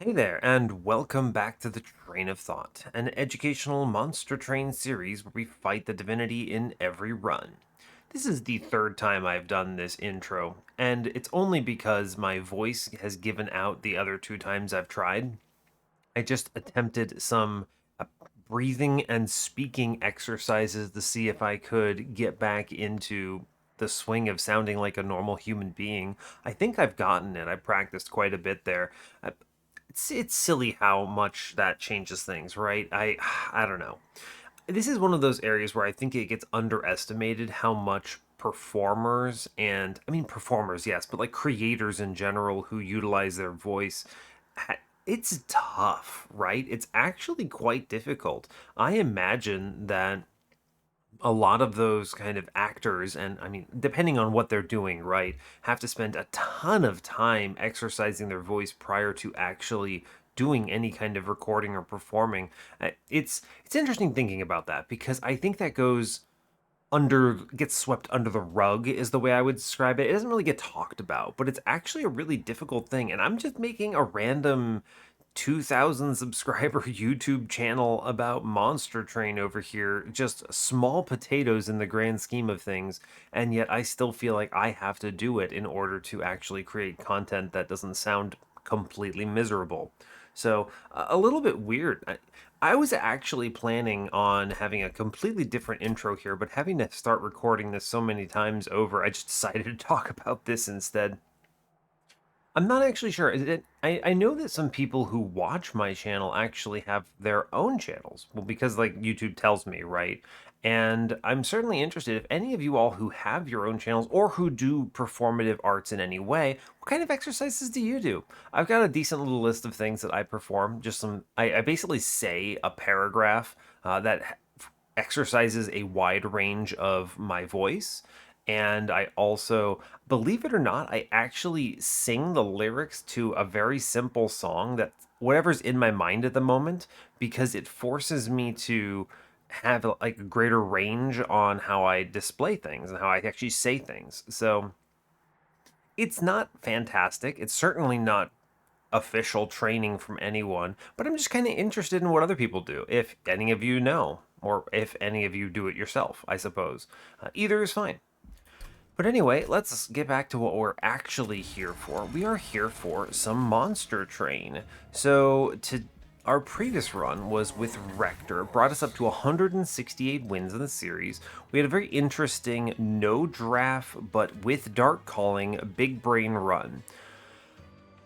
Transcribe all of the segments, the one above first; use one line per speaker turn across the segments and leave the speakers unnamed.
Hey there, and welcome back to the Train of Thought, an educational monster train series where we fight the divinity in every run. This is the third time I've done this intro, and it's only because my voice has given out the other two times I've tried. I just attempted some uh, breathing and speaking exercises to see if I could get back into the swing of sounding like a normal human being. I think I've gotten it. I practiced quite a bit there. It's silly how much that changes things, right? I don't know. This is one of those areas where I think it gets underestimated how much performers and I mean performers, yes, but like creators in general who utilize their voice it's tough, right? It's actually quite difficult. I imagine that a lot of those kind of actors, and I mean, depending on what they're doing, right, have to spend a ton of time exercising their voice prior to actually doing any kind of recording or performing. It's interesting thinking about that because I think that gets swept under the rug is the way I would describe it. It doesn't really get talked about, but it's actually a really difficult thing. And I'm just making a random 2,000 subscriber YouTube channel about Monster Train over here, just small potatoes in the grand scheme of things, and yet I still feel like I have to do it in order to actually create content that doesn't sound completely miserable. So, a little bit weird. I was actually planning on having a completely different intro here, but having to start recording this so many times over, I just decided to talk about this instead. I'm not actually sure. I know that some people who watch my channel actually have their own channels. Well, because like YouTube tells me, right? And I'm certainly interested if any of you all who have your own channels or who do performative arts in any way, what kind of exercises do you do? I've got a decent little list of things that I perform. I basically say a paragraph that exercises a wide range of my voice. And I also, believe it or not, I actually sing the lyrics to a very simple song that whatever's in my mind at the moment because it forces me to have like a greater range on how I display things and how I actually say things. So it's not fantastic. It's certainly not official training from anyone, but I'm just kind of interested in what other people do. If any of you know, or if any of you do it yourself, I suppose. Either is fine. But anyway, let's get back to what we're actually here for. We are here for some Monster Train. So, to our previous run was with Rector, brought us up to 168 wins in the series. We had a very interesting no draft, but with Dark Calling, big brain run.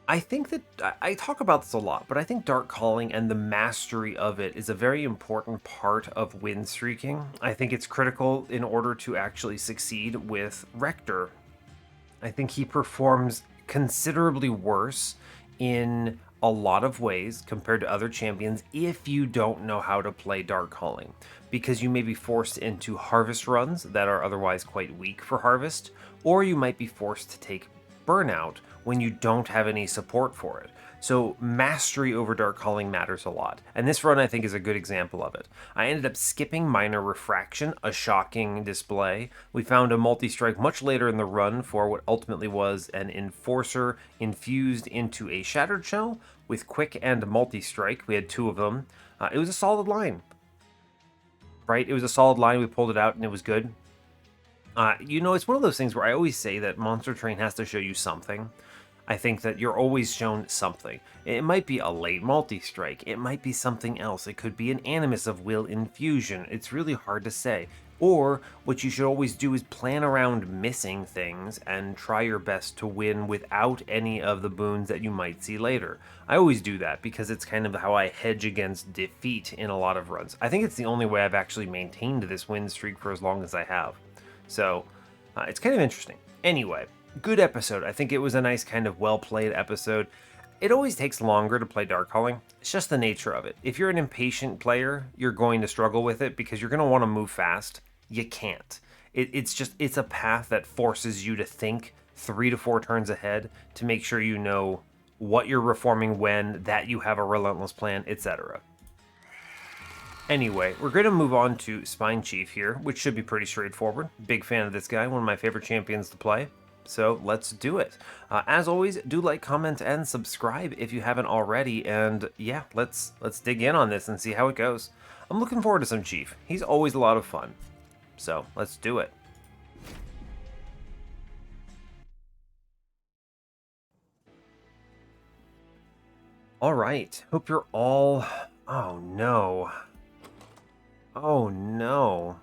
I think that I talk about this a lot, but I think Dark Calling and the mastery of it is a very important part of win streaking. I think it's critical in order to actually succeed with Rector. I think he performs considerably worse in a lot of ways compared to other champions if you don't know how to play Dark Calling, because you may be forced into harvest runs that are otherwise quite weak for harvest, or you might be forced to take burnout when you don't have any support for it. So mastery over Dark Calling matters a lot, and this run I think is a good example of it. I ended up skipping Minor Refraction, a shocking display. We found a multi-strike much later in the run for what ultimately was an Enforcer infused into a Shattered Shell with Quick and Multi-Strike. We had two of them. It was a solid line, right? It was a solid line. We pulled it out and it was good. It's one of those things where I always say that Monster Train has to show you something. I think that you're always shown something. It might be a late multi-strike, it might be something else, it could be an Animus of Will infusion, it's really hard to say. Or what you should always do is plan around missing things and try your best to win without any of the boons that you might see later. I always do that because it's kind of how I hedge against defeat in a lot of runs. I think it's the only way I've actually maintained this win streak for as long as I have. So it's kind of interesting. Anyway, good episode. I think it was a nice kind of well played episode. It always takes longer to play Dark Calling. It's just the nature of it. If you're an impatient player, you're going to struggle with it because you're going to want to move fast. You can't. It's a path that forces you to think 3 to 4 turns ahead to make sure you know what you're reforming when, that you have a relentless plan, etc. Anyway, we're going to move on to Spine Chief here, which should be pretty straightforward. Big fan of this guy, one of my favorite champions to play. So let's do it. As always, do like, comment, and subscribe if you haven't already. And yeah, let's dig in on this and see how it goes. I'm looking forward to some Chief. He's always a lot of fun. So let's do it. All right. Hope you're all. Oh no. Oh no.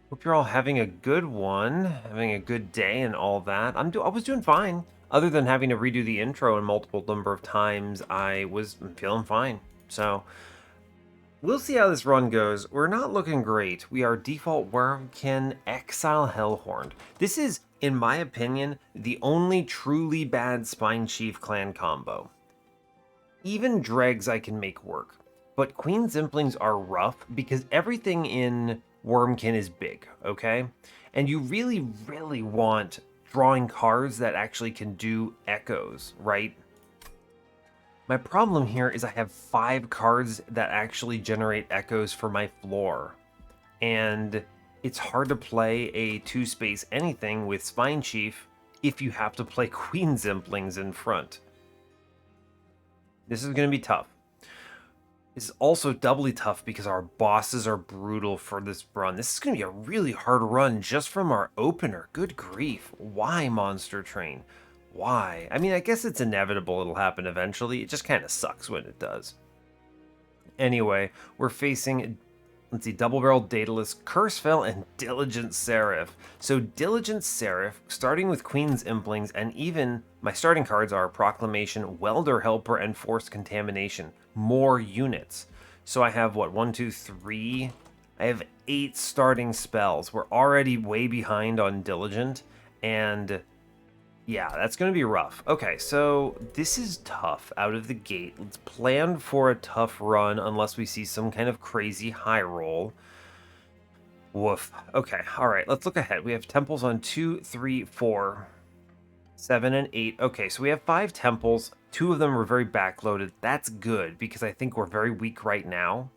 Hope you're all having a good one, having a good day and all that. I was doing fine. Other than having to redo the intro a multiple number of times, I was feeling fine. So, we'll see how this run goes. We're not looking great. We are default Wurmkin, Exile, Hellhorned. This is, in my opinion, the only truly bad Spine Chief clan combo. Even Dregs I can make work, but Queen's Implings are rough because everything in Wurmkin is big, okay? And you really, really want drawing cards that actually can do echoes, right? My problem here is I have 5 cards that actually generate echoes for my floor. And it's hard to play a 2-space anything with Spine Chief if you have to play Queen's Implings in front. This is going to be tough. This is also doubly tough because our bosses are brutal for this run. This is going to be a really hard run just from our opener. Good grief. Why, Monster Train? Why? I mean, I guess it's inevitable it'll happen eventually. It just kind of sucks when it does. Anyway, we're facing, let's see, Double Barrel Daedalus, Cursefell, and Diligent Seraph. So Diligent Seraph, starting with Queen's Implings, and even my starting cards are Proclamation, Welder Helper, and Forced Contamination. More units. So I have, what, 1, 2, 3? I have 8 starting spells. We're already way behind on Diligent, and yeah, that's going to be rough. Okay, so this is tough out of the gate. Let's plan for a tough run unless we see some kind of crazy high roll. Woof. Okay, all right, let's look ahead. We have temples on 2, 3, 4, 7, and 8. Okay, so we have 5 temples. 2 of them are very backloaded. That's good because I think we're very weak right now.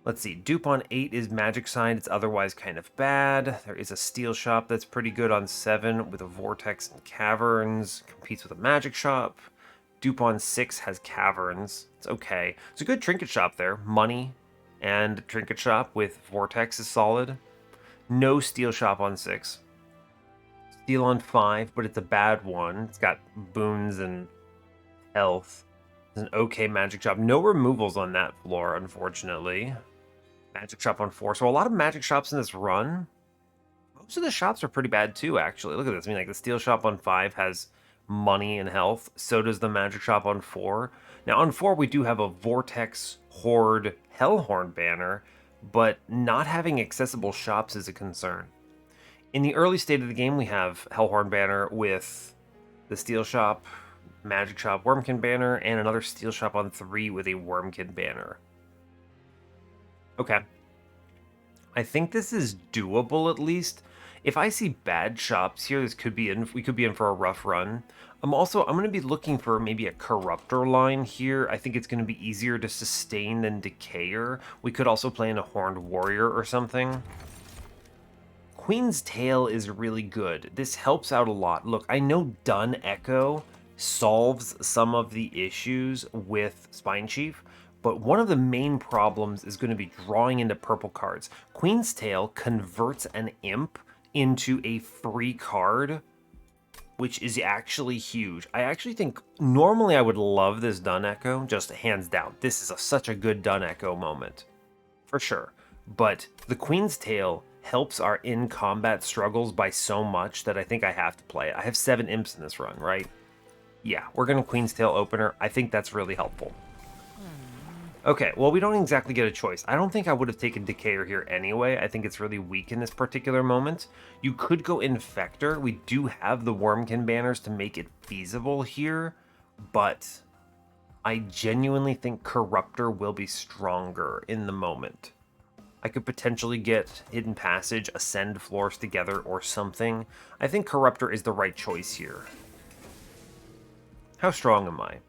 Let's see, dupe on 8 is magic sign. It's otherwise kind of bad. There is a steel shop that's pretty good on 7 with a vortex and caverns. Competes with a magic shop. Dupe on 6 has caverns. It's okay. It's a good trinket shop there. Money and trinket shop with vortex is solid. No steel shop on 6. Steel on 5, but it's a bad one. It's got boons and health. It's an okay magic shop. No removals on that floor, unfortunately. Magic shop on 4. So a lot of magic shops in this run. Most of the shops are pretty bad too, actually. Look at this. I mean, like the steel shop on 5 has money and health. So does the magic shop on 4. Now on 4 we do have a Vortex Horde Hellhorned banner, but not having accessible shops is a concern. In the early state of the game, we have Hellhorned banner with the steel shop, magic shop, Wurmkin banner, and another steel shop on 3 with a Wurmkin banner. Okay. I think this is doable at least. If I see bad shops here, this could be we could be in for a rough run. I'm going to be looking for maybe a Corruptor line here. I think it's going to be easier to sustain than Decayer. We could also play in a Horned Warrior or something. Queen's Tail is really good. This helps out a lot. Look, I know Dun Echo solves some of the issues with Spine Chief, but one of the main problems is going to be drawing into purple cards. Queen's Tail converts an imp into a free card, which is actually huge. I actually think normally I would love this Dun Echo, just hands down. This is such a good Dun Echo moment, for sure. But the Queen's Tail helps our in-combat struggles by so much that I think I have to play it. I have 7 imps in this run, right? Yeah, we're going to Queen's Tail opener. I think that's really helpful. Okay, well, we don't exactly get a choice. I don't think I would have taken Decayer here anyway. I think it's really weak in this particular moment. You could go Infector. We do have the Wurmkin banners to make it feasible here, but I genuinely think Corruptor will be stronger in the moment. I could potentially get Hidden Passage, Ascend floors together, or something. I think Corruptor is the right choice here. How strong am I?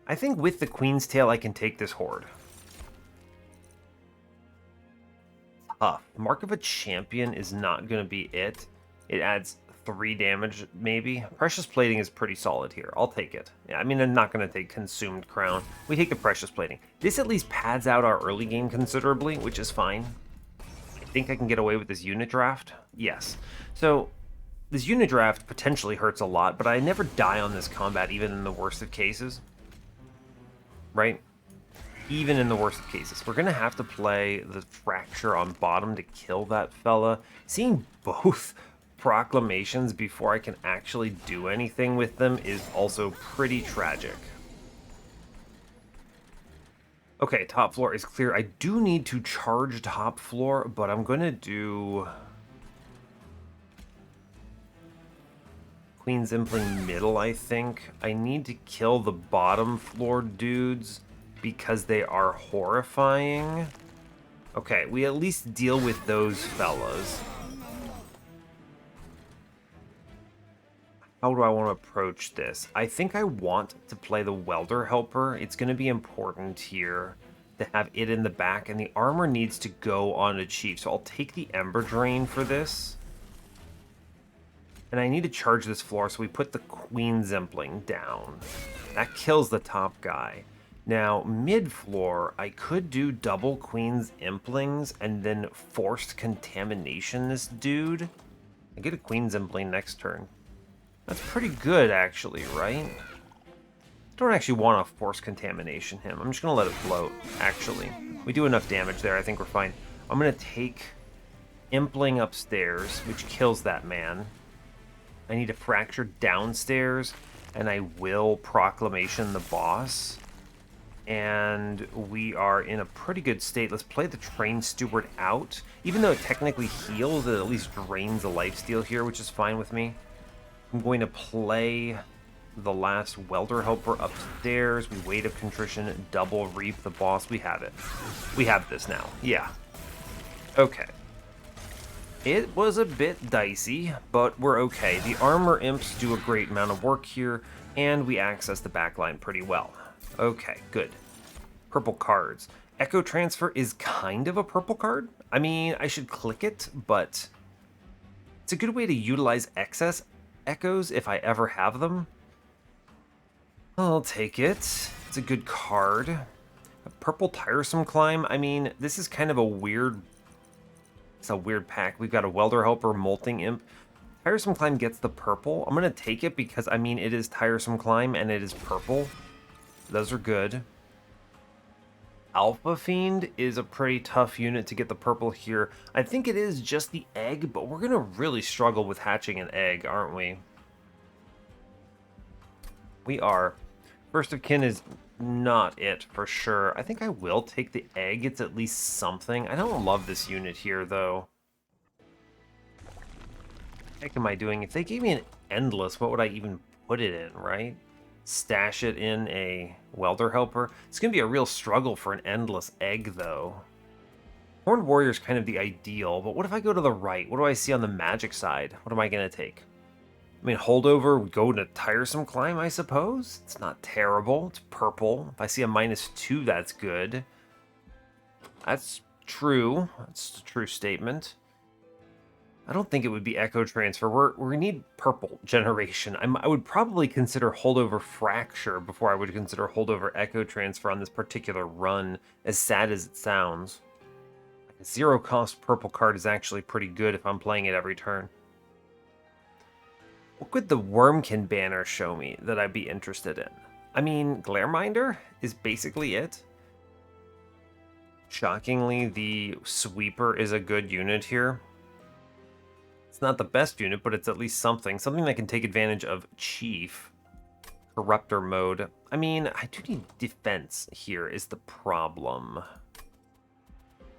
I think with the Queen's Tail I can take this Horde. tough. Mark of a Champion is not going to be it. It adds 3 damage, maybe. Precious Plating is pretty solid here. I'll take it. Yeah, I mean, I'm not going to take Consumed Crown. We take the Precious Plating. This at least pads out our early game considerably, which is fine. I think I can get away with this unit draft. Yes. So, this unit draft potentially hurts a lot, but I never die on this combat, even in the worst of cases. Right? Even in the worst of cases. We're going to have to play the Fracture on bottom to kill that fella. Seeing both proclamations before I can actually do anything with them is also pretty tragic. Okay, top floor is clear. I do need to charge top floor, but I'm going to do Queen's Impling middle, I think. I need to kill the bottom floor dudes because they are horrifying. Okay, we at least deal with those fellas. How do I want to approach this? I think I want to play the Welder Helper. It's going to be important here to have it in the back, and the armor needs to go on a chief. So I'll take the Ember Drain for this. And I need to charge this floor, so we put the Queen's Impling down. That kills the top guy. Now, mid-floor, I could do double Queen's Implings and then Forced Contamination this dude. I get a Queen's Impling next turn. That's pretty good, actually, right? Don't actually want to Force Contamination him. I'm just going to let it float, actually. We do enough damage there. I think we're fine. I'm going to take Impling upstairs, which kills that man. I need to Fracture downstairs, and I will Proclamation the boss. And we are in a pretty good state. Let's play the Train Steward out. Even though it technically heals, it at least drains a lifesteal here, which is fine with me. I'm going to play the last Welder Helper upstairs. We Weight of Contrition, double Reap the boss. We have it. We have this now. Yeah. Okay. It was a bit dicey, but we're okay. The Armor Imps do a great amount of work here, and we access the backline pretty well. Okay, good. Purple cards. Echo Transfer is kind of a purple card. I mean, I should click it, but it's a good way to utilize excess echoes if I ever have them. I'll take it. It's a good card. A purple Tiresome Climb. I mean, this is kind of a weird... It's a weird pack. We've got a Welder Helper, Molting Imp. Tiresome Climb gets the purple. I'm going to take it because, I mean, it is Tiresome Climb and it is purple. Those are good. Alpha Fiend is a pretty tough unit to get the purple here. I think it is just the egg, but we're going to really struggle with hatching an egg, aren't we? We are. First of Kin is not it for sure. I think I will take the egg. It's at least something. I don't love this unit here, though. What the heck am I doing? If they gave me an Endless, what would I even put it in, right? Stash it in a Welder Helper. It's going to be a real struggle for an Endless egg, though. Horned Warrior is kind of the ideal, but what if I go to the right? What do I see on the magic side? What am I going to take? I mean, Holdover would go to Tiresome Climb, I suppose? It's not terrible. It's purple. If I see a -2, that's good. That's true. That's a true statement. I don't think it would be Echo Transfer. We need purple generation. I would probably consider Holdover Fracture before I would consider Holdover Echo Transfer on this particular run, as sad as it sounds. Like a 0-cost purple card is actually pretty good if I'm playing it every turn. What could the Wurmkin banner show me that I'd be interested in? I mean, Glareminder is basically it. Shockingly, the Sweeper is a good unit here. It's not the best unit, but it's at least something. Something that can take advantage of Chief. Corruptor mode. I mean, I do need defense here is the problem.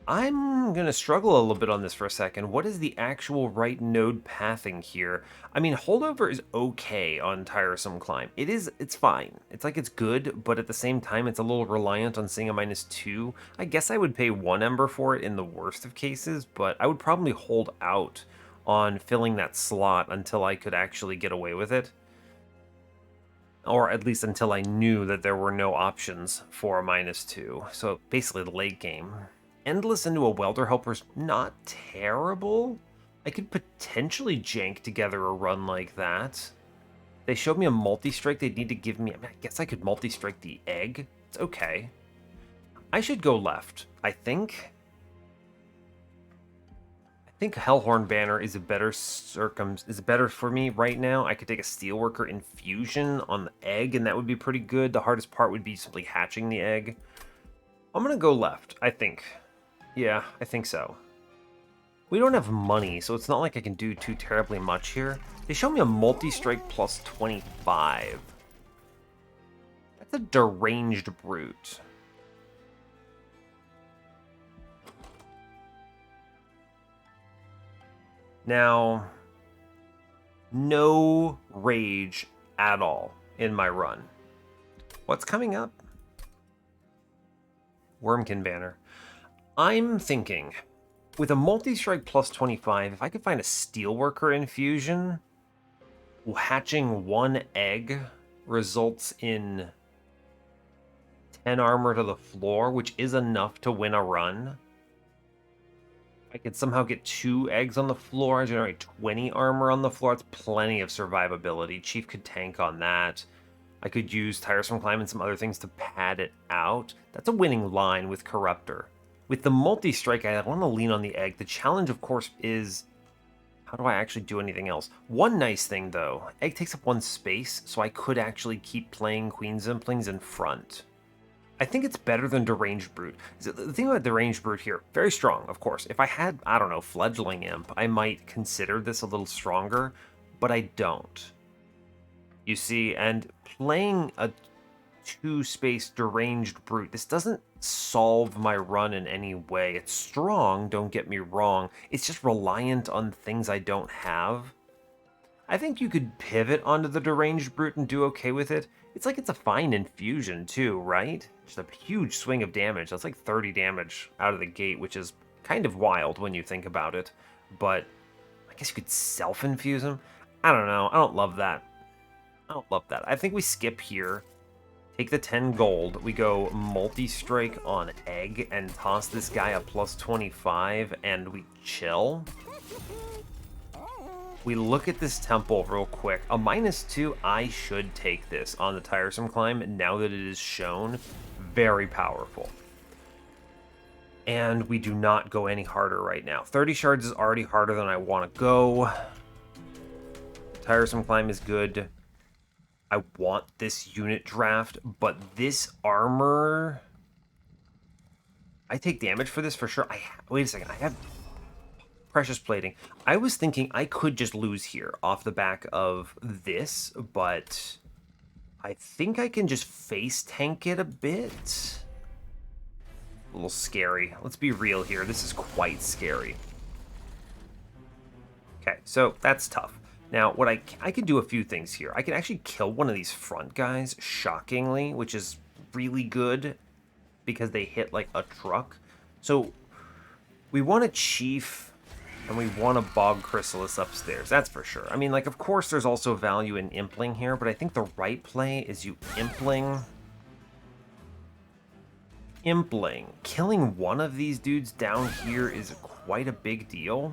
I'm going to struggle a little bit on this for a second. What is the actual right node pathing here? I mean, Holdover is okay on Tiresome Climb. It's fine. It's like it's good, but at the same time, it's a little reliant on seeing a -2. I guess I would pay 1 Ember for it in the worst of cases, but I would probably hold out on filling that slot until I could actually get away with it. Or at least until I knew that there were no options for a -2. So basically the late game. Endless into a Welder Helper's not terrible. I could potentially jank together a run like that. They showed me a multi-strike they'd need to give me. I mean, I guess I could multi-strike the egg. It's okay. I should go left, I think. I think Hellhorned Banner is a better for me right now. I could take a Steelworker Infusion on the egg, and that would be pretty good. The hardest part would be simply hatching the egg. I'm gonna go left, I think. Yeah, I think so. We don't have money, so it's not like I can do too terribly much here. They show me a multi-strike plus 25. That's a deranged brute. Now, no rage at all in my run. What's coming up? Wurmkin Banner. I'm thinking, with a multi-strike plus 25, if I could find a Steelworker Infusion, hatching one egg results in 10 armor to the floor, which is enough to win a run. I could somehow get 2 eggs on the floor, generate 20 armor on the floor. That's plenty of survivability. Chief could tank on that. I could use Tiresome Climb and some other things to pad it out. That's a winning line with Corruptor. With the multi-strike, I want to lean on the egg. The challenge, of course, is how do I actually do anything else? One nice thing, though, egg takes up 1 space, so I could actually keep playing Queen's Implings in front. I think it's better than Deranged Brute. The thing about Deranged Brute here, very strong, of course. If I had, I don't know, Fledgling Imp, I might consider this a little stronger, but I don't. You see, and playing a 2-space Deranged Brute, this doesn't solve my run in any way. It's strong, don't get me wrong. It's just reliant on things I don't have. I think you could pivot onto the Deranged Brute and do okay with it. It's like it's a fine infusion too, right? Just a huge swing of damage. That's like 30 damage out of the gate, which is kind of wild when you think about it. But I guess you could self-infuse him. I don't know. I don't love that. I don't love that. I think we skip here. Take the 10 gold. We go multi-strike on egg and toss this guy a plus 25 and we chill. We look at this temple real quick. A -2, I should take this on the Tiresome Climb now that it is shown. Very powerful. And we do not go any harder right now. 30 shards is already harder than I want to go. Tiresome Climb is good. I want this unit draft, but this armor... I take damage for this for sure. Wait a second, I have Precious Plating. I was thinking I could just lose here off the back of this, but I think I can just face tank it a bit. A little scary. Let's be real here. This is quite scary. Okay, so that's tough. Now, what I can do a few things here. I can actually kill one of these front guys, shockingly, which is really good because they hit like a truck. So we want a Chief and we want a Bog Chrysalis upstairs, that's for sure. I mean, like, of course there's also value in Impling here, but I think the right play is you Impling. Killing one of these dudes down here is quite a big deal.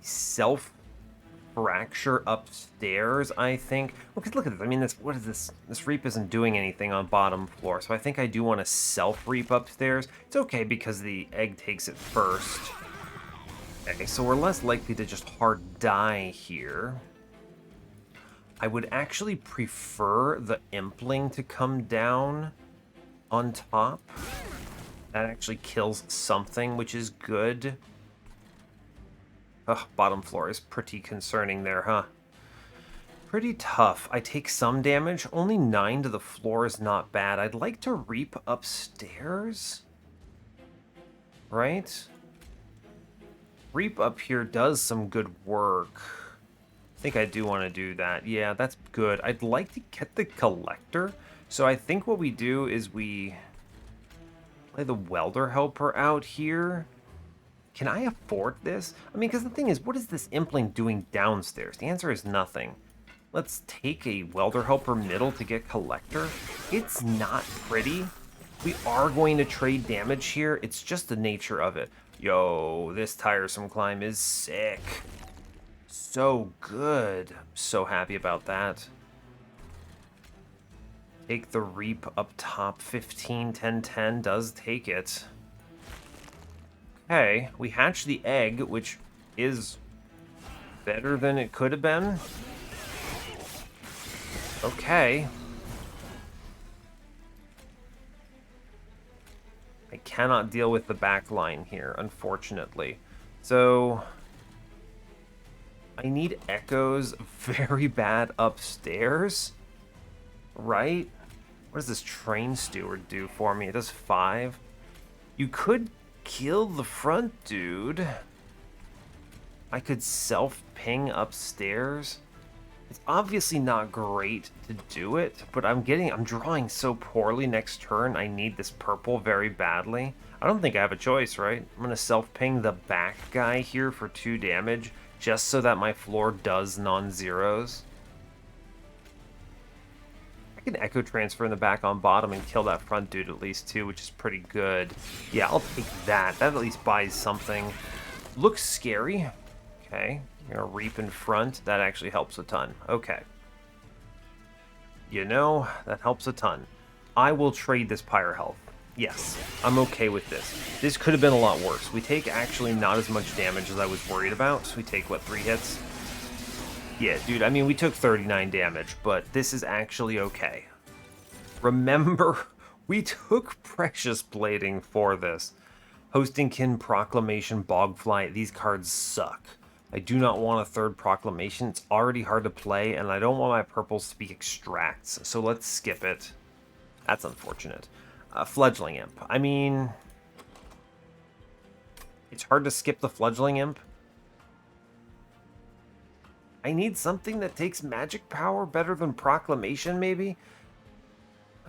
Self-fracture upstairs, I think. Because look at this. I mean, what is this? This Reap isn't doing anything on bottom floor, so I think I do want to self-reap upstairs. It's okay because the egg takes it first. Okay, so we're less likely to just hard die here. I would actually prefer the Impling to come down on top. That actually kills something, which is good. Ugh, bottom floor is pretty concerning there, huh? Pretty tough. I take some damage. Only 9 to the floor is not bad. I'd like to Reap upstairs. Right? Reap up here does some good work. I think I do want to do that. Yeah, that's good. I'd like to get the Collector. So I think what we do is we play the Welder Helper out here. Can I afford this? I mean, because the thing is, what is this Impling doing downstairs? The answer is nothing. Let's take a Welder Helper middle to get Collector. It's not pretty, We are going to trade damage here. It's just the nature of it. Yo, this tiresome climb is sick. So good. I'm so happy about that. Take the Reap up top. 15, 10, 10 does take it. Okay, we hatched the egg, which is better than it could have been. Okay. I cannot deal with the back line here, unfortunately. So I need echoes very bad upstairs, right? What does this train steward do for me? It does 5. You could kill the front dude. I could self-ping upstairs. It's obviously not great to do it, but I'm drawing so poorly next turn. I need this purple very badly. I don't think I have a choice, right? I'm gonna self-ping the back guy here for 2 damage, just so that my floor does non-zeros. I can Echo Transfer in the back on bottom and kill that front dude at least too, which is pretty good. Yeah, I'll take that. That at least buys something. Looks scary. Okay, you're gonna Reap in front. That actually helps a ton. Okay. You know, that helps a ton. I will trade this Pyre Health. Yes, I'm okay with this. This could have been a lot worse. We take actually not as much damage as I was worried about. We take, what, 3 hits? Yeah, dude, I mean, we took 39 damage, but this is actually okay. Remember, we took Precious Blading for this. Hostingkin, Proclamation, Bogfly, these cards suck. I do not want a 3rd Proclamation. It's already hard to play, and I don't want my purples to be extracts, so let's skip it. That's unfortunate. Fledgling Imp. I mean, it's hard to skip the Fledgling Imp. I need something that takes magic power better than Proclamation, maybe?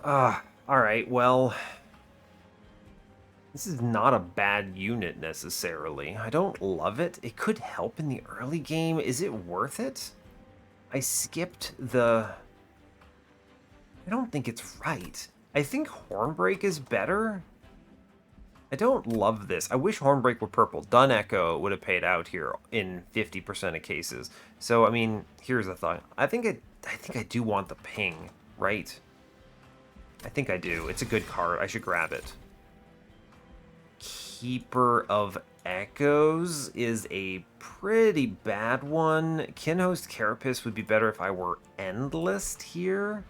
Alright, well, this is not a bad unit, necessarily. I don't love it. It could help in the early game. Is it worth it? I skipped the... I don't think it's right. I think Hornbreak is better. I don't love this. I wish Hornbreak were purple. Dun Echo would have paid out here in 50% of cases. So, I mean, here's the thought. I think I do want the ping, right? I think I do. It's a good card. I should grab it. Keeper of Echoes is a pretty bad one. Kinhost Carapace would be better if I were Endless here.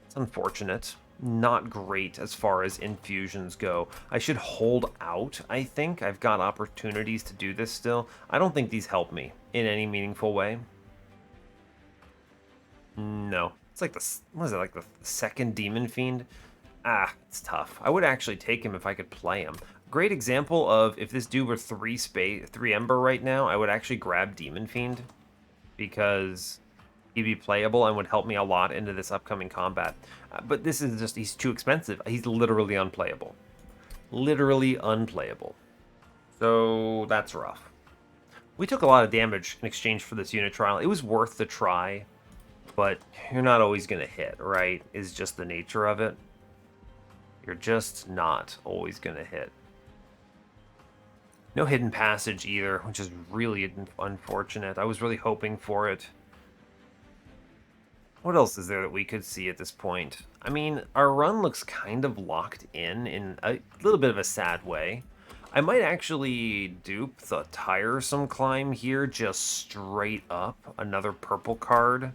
It's unfortunate. Not great as far as infusions go. I should hold out, I think. I've got opportunities to do this still. I don't think these help me in any meaningful way. No. It's like the, what is it, like the 2nd Demon Fiend? Ah, it's tough. I would actually take him if I could play him. Great example of if this dude were 3 Ember right now, I would actually grab Demon Fiend because he'd be playable and would help me a lot into this upcoming combat. But this is just, he's too expensive. He's literally unplayable. Literally unplayable. So that's rough. We took a lot of damage in exchange for this unit trial. It was worth the try, but you're not always going to hit, right? Is just the nature of it. You're just not always going to hit. No hidden passage either, which is really unfortunate. I was really hoping for it. What else is there that we could see at this point? I mean, our run looks kind of locked in a little bit of a sad way. I might actually dupe the tiresome climb here just straight up. Another purple card.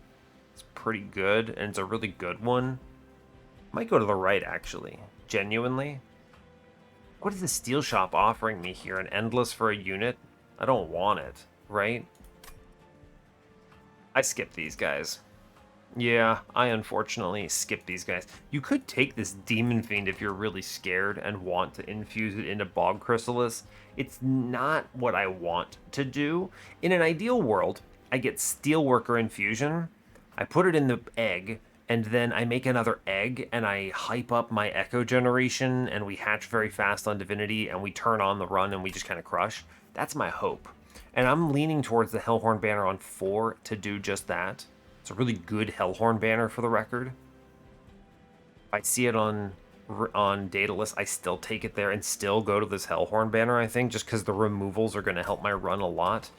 It's pretty good, and it's a really good one. Might go to the right, actually. Genuinely. What is the Steel Shop offering me here? An Endless for a unit? I don't want it, right? I skipped these guys. Yeah, I unfortunately skipped these guys. You could take this Demon Fiend if you're really scared and want to infuse it into Bog Chrysalis. It's not what I want to do. In an ideal world, I get Steelworker Infusion, I put it in the egg, and then I make another egg, and I hype up my Echo Generation, and we hatch very fast on Divinity, and we turn on the run, and we just kind of crush. That's my hope. And I'm leaning towards the Hellhorned banner on 4 to do just that. It's a really good Hellhorn banner for the record. If I see it on Daedalus, I still take it there and still go to this Hellhorn banner, I think, just because the removals are going to help my run a lot.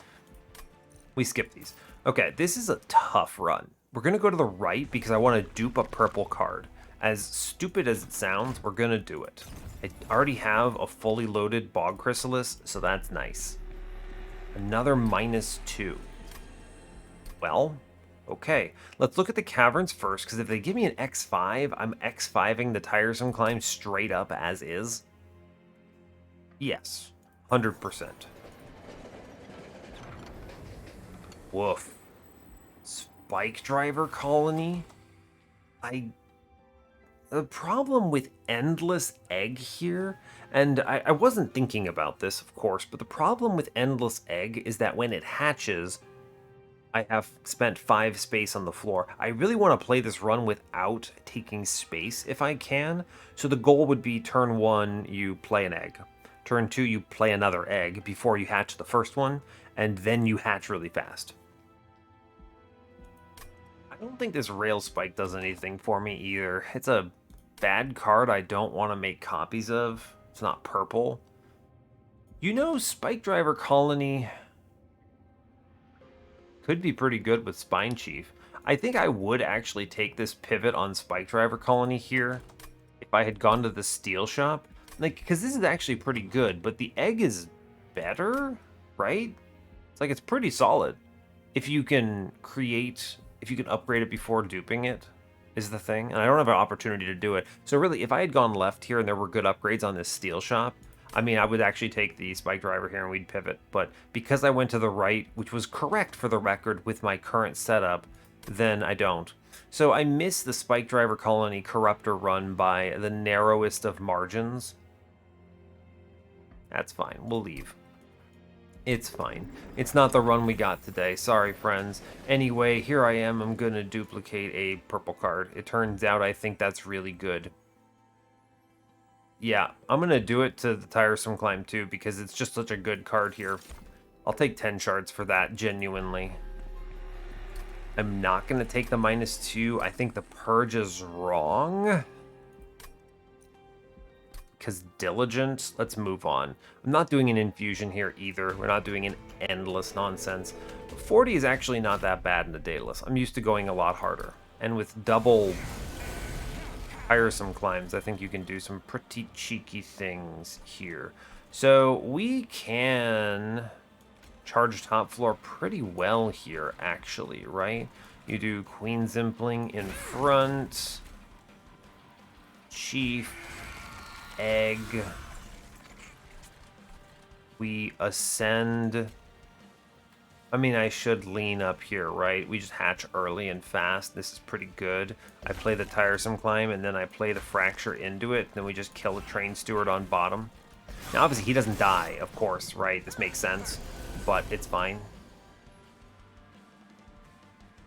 We skip these. Okay, this is a tough run. We're going to go to the right because I want to dupe a purple card. As stupid as it sounds, we're going to do it. I already have a fully loaded Bog Chrysalis, so that's nice. Another -2. Well, okay. Let's look at the caverns first, because if they give me an X5, I'm X5ing the Tiresome Climb straight up as is. Yes, 100%. Woof. Spike Driver Colony? The problem with Endless Egg here, and I wasn't thinking about this, of course, but the problem with Endless Egg is that when it hatches, I have spent 5 space on the floor. I really want to play this run without taking space if I can. So the goal would be turn 1, you play an egg. Turn 2, you play another egg before you hatch the first one, and then you hatch really fast. I don't think this Rail Spike does anything for me either. It's a bad card I don't want to make copies of. It's not purple. You know, Spike Driver Colony could be pretty good with Spine Chief. I think I would actually take this pivot on Spike Driver Colony here if I had gone to the Steel Shop. Like, because this is actually pretty good, but the egg is better, right? It's like, it's pretty solid. If you can upgrade it before duping it, is the thing. And I don't have an opportunity to do it. So really, if I had gone left here and there were good upgrades on this Steel Shop, I mean, I would actually take the Spike Driver here and we'd pivot. But because I went to the right, which was correct for the record with my current setup, then I don't. So I miss the Spike Driver Colony Corruptor run by the narrowest of margins. That's fine. We'll leave. It's fine. It's not the run we got today. Sorry, friends. Anyway, here I am. I'm going to duplicate a purple card. It turns out I think that's really good. Yeah, I'm going to do it to the Tiresome Climb too, because it's just such a good card here. I'll take 10 shards for that, genuinely. I'm not going to take the -2. I think the Purge is wrong. Because Diligent, let's move on. I'm not doing an Infusion here either. We're not doing an endless nonsense. 40 is actually not that bad in the Daedalus. I'm used to going a lot harder. And with double Tiresome Climbs, I think you can do some pretty cheeky things here. So we can charge top floor pretty well here, actually, right? You do Queen's Impling in front. Chief. Egg. We ascend. I mean, I should lean up here, right? We just hatch early and fast. This is pretty good. I play the Tiresome Climb, and then I play the Fracture into it. Then we just kill the Train Steward on bottom. Now, obviously, he doesn't die, of course, right? This makes sense, but it's fine.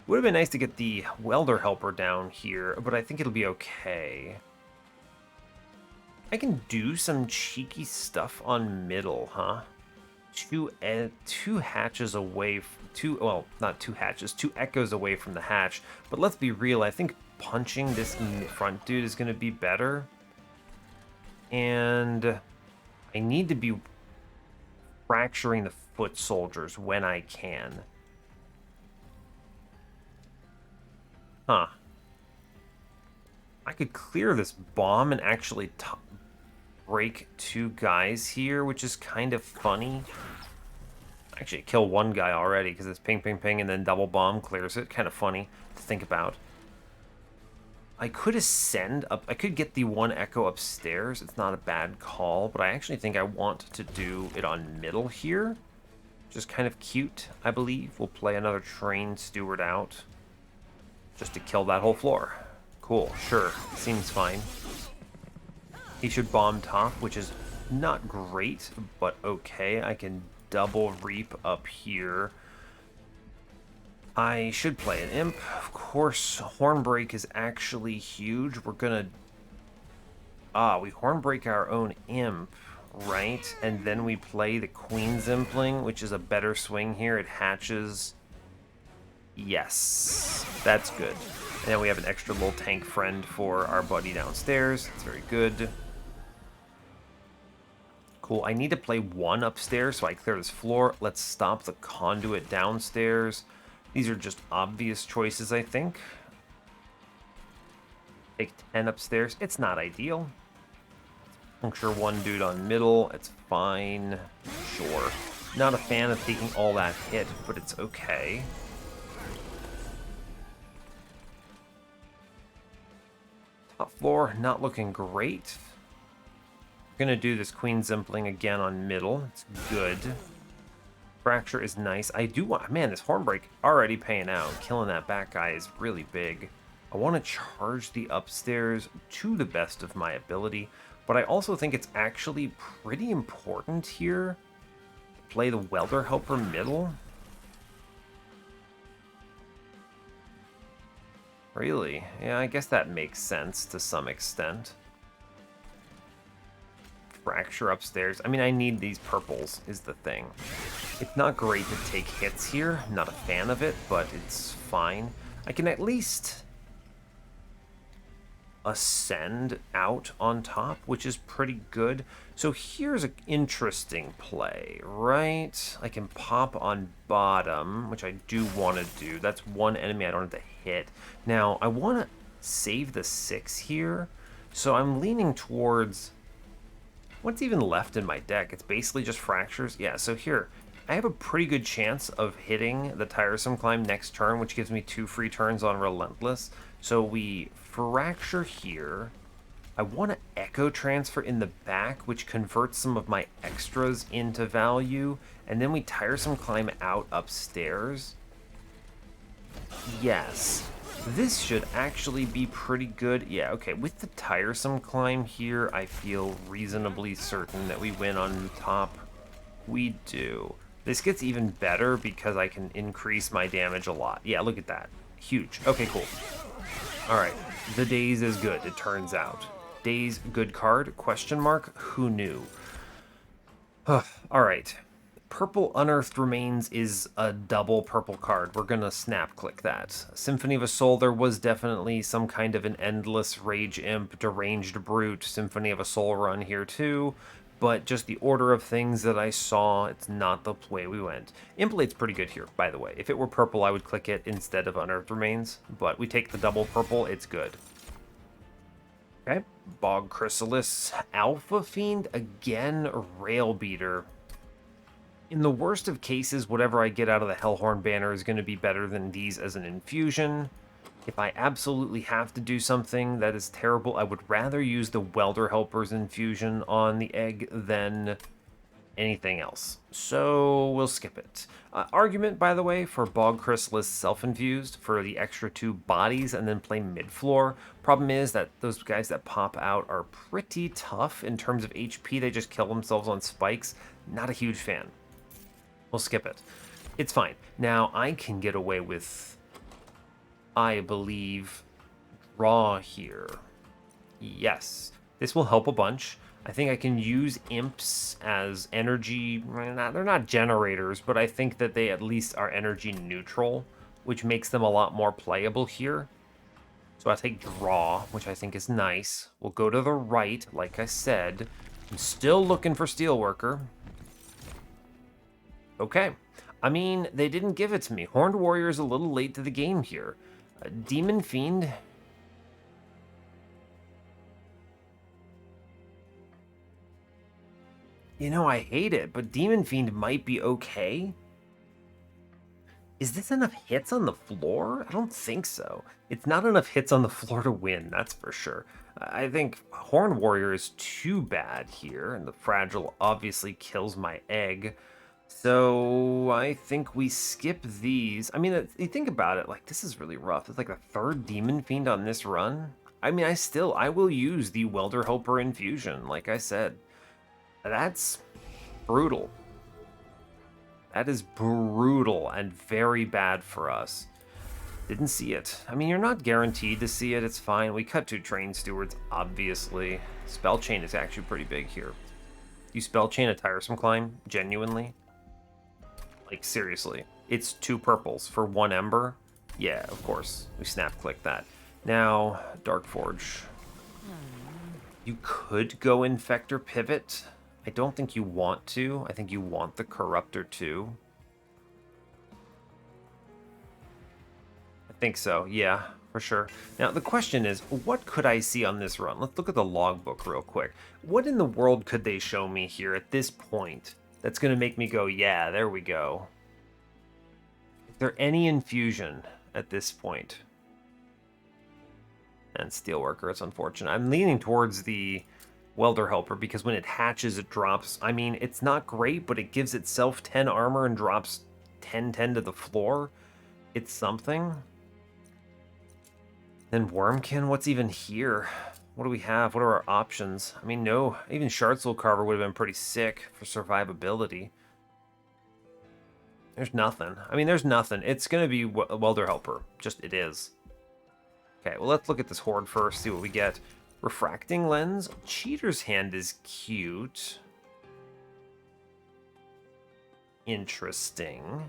Would have been nice to get the Welder Helper down here, but I think it'll be okay. I can do some cheeky stuff on middle, huh? Two hatches away, well, not two hatches, 2 echoes away from the hatch. But let's be real, I think punching this front dude is going to be better. And I need to be fracturing the foot soldiers when I can. Huh. I could clear this bomb and actually break 2 guys here, which is kind of funny. Actually, kill 1 guy already because it's ping, ping, ping, and then double bomb clears it. Kind of funny to think about. I could ascend up. I could get the 1 echo upstairs. It's not a bad call, but I actually think I want to do it on middle here. Just kind of cute, I believe. We'll play another Train Steward out just to kill that whole floor. Cool, sure. Seems fine. He should bomb top, which is not great, but okay. I can double reap up here. I should play an imp. Of course, Hornbreak is actually huge. We're gonna... we Hornbreak our own imp, right? And then we play the Queen's Impling, which is a better swing here. It hatches... Yes, that's good. And then we have an extra little tank friend for our buddy downstairs. It's very good. Cool. I need to play one upstairs so I clear this floor. Let's stop the conduit downstairs. These are just obvious choices, I think. Take 10 upstairs. It's not ideal. Puncture one dude on middle. It's fine. Sure. Not a fan of taking all that hit, but it's okay. Top floor, not looking great. Gonna do this Queen's Impling again on middle. It's good. Fracture is nice. I do want... Man, this Hornbreak already paying out. Killing that back guy is really big. I want to charge the upstairs to the best of my ability, but I also think it's actually pretty important here to play the Welder Helper middle. Really? Yeah, I guess that makes sense to some extent. Fracture upstairs. I mean, I need these purples, is the thing. It's not great to take hits here. Not a fan of it, but it's fine. I can at least ascend out on top, which is pretty good. So here's an interesting play, right? I can pop on bottom, which I do want to do. That's one enemy I don't have to hit. Now, I want to save the 6 here, so I'm leaning towards... What's even left in my deck? It's basically just fractures. Yeah, so here, I have a pretty good chance of hitting the Tiresome Climb next turn, which gives me 2 free turns on Relentless. So we fracture here. I want to Echo Transfer in the back, which converts some of my extras into value. And then we Tiresome Climb out upstairs. Yes. This should actually be pretty good. Yeah, okay, with the Tiresome Climb here, I feel reasonably certain that we win on top. We do. This gets even better because I can increase my damage a lot. Yeah, look at that. Huge. Okay, cool. Alright, the Daze is good, it turns out. Daze, good card, question mark, who knew? Alright. Purple Unearthed Remains is a double purple card. We're gonna snap click that. Symphony of a Soul, there was definitely some kind of an endless Rage Imp, Deranged Brute, Symphony of a Soul run here too, but just the order of things that I saw, it's not the way we went. Implate's pretty good here, by the way. If it were purple, I would click it instead of Unearthed Remains, but we take the double purple, it's good. Okay, Bog Chrysalis, Alpha Fiend, again, Rail Beater. In the worst of cases, whatever I get out of the Hellhorned banner is going to be better than these as an infusion. If I absolutely have to do something that is terrible, I would rather use the Welder Helper's infusion on the egg than anything else. So we'll skip it. Argument, by the way, for Bog Chrysalis self-infused for the extra 2 bodies and then play mid-floor. Problem is that those guys that pop out are pretty tough in terms of HP. They just kill themselves on spikes. Not a huge fan. We'll skip it. It's fine. Now, I can get away with, I believe, draw here. Yes. This will help a bunch. I think I can use imps as energy... They're not generators, but I think that they at least are energy neutral, which makes them a lot more playable here. So I take draw, which I think is nice. We'll go to the right, like I said. I'm still looking for Steelworker. Okay. I mean, they didn't give it to me. Horned Warrior is a little late to the game here. Demon Fiend. You know, I hate it, but Demon Fiend might be okay. Is this enough hits on the floor? I don't think so. It's not enough hits on the floor to win, that's for sure. I think Horned Warrior is too bad here, and the Fragile obviously kills my egg. So I think we skip these. I mean, you think about it, like, this is really rough. It's like the 3rd Demon Fiend on this run. I mean, I will use the Welder Helper infusion, like I said. That's brutal. That is brutal and very bad for us. Didn't see it. I mean, you're not guaranteed to see it. It's fine. We cut 2 Train Stewards, obviously. Spell Chain is actually pretty big here. You Spell Chain a Tiresome Climb? Genuinely? Like, seriously. It's 2 purples for 1 Ember? Yeah, of course. We snap click that. Now, Dark Forge. You could go Infector Pivot. I don't think you want to. I think you want the Corruptor too. I think so, yeah, for sure. Now, the question is, what could I see on this run? Let's look at the logbook real quick. What in the world could they show me here at this point that's going to make me go, yeah, there we go? Is there any infusion at this point? And Steelworker, it's unfortunate. I'm leaning towards the Welder Helper because when it hatches, it drops. I mean, it's not great, but it gives itself 10 armor and drops 10/10 to the floor. It's something. Then Wurmkin, what's even here? What do we have? What are our options? I mean, no, even Shardsoul Carver would have been pretty sick for survivability. There's nothing. I mean, there's nothing. It's going to be Welder Helper. Just it is. Okay, well, let's look at this Horde first, see what we get. Refracting Lens. Cheater's Hand is cute. Interesting.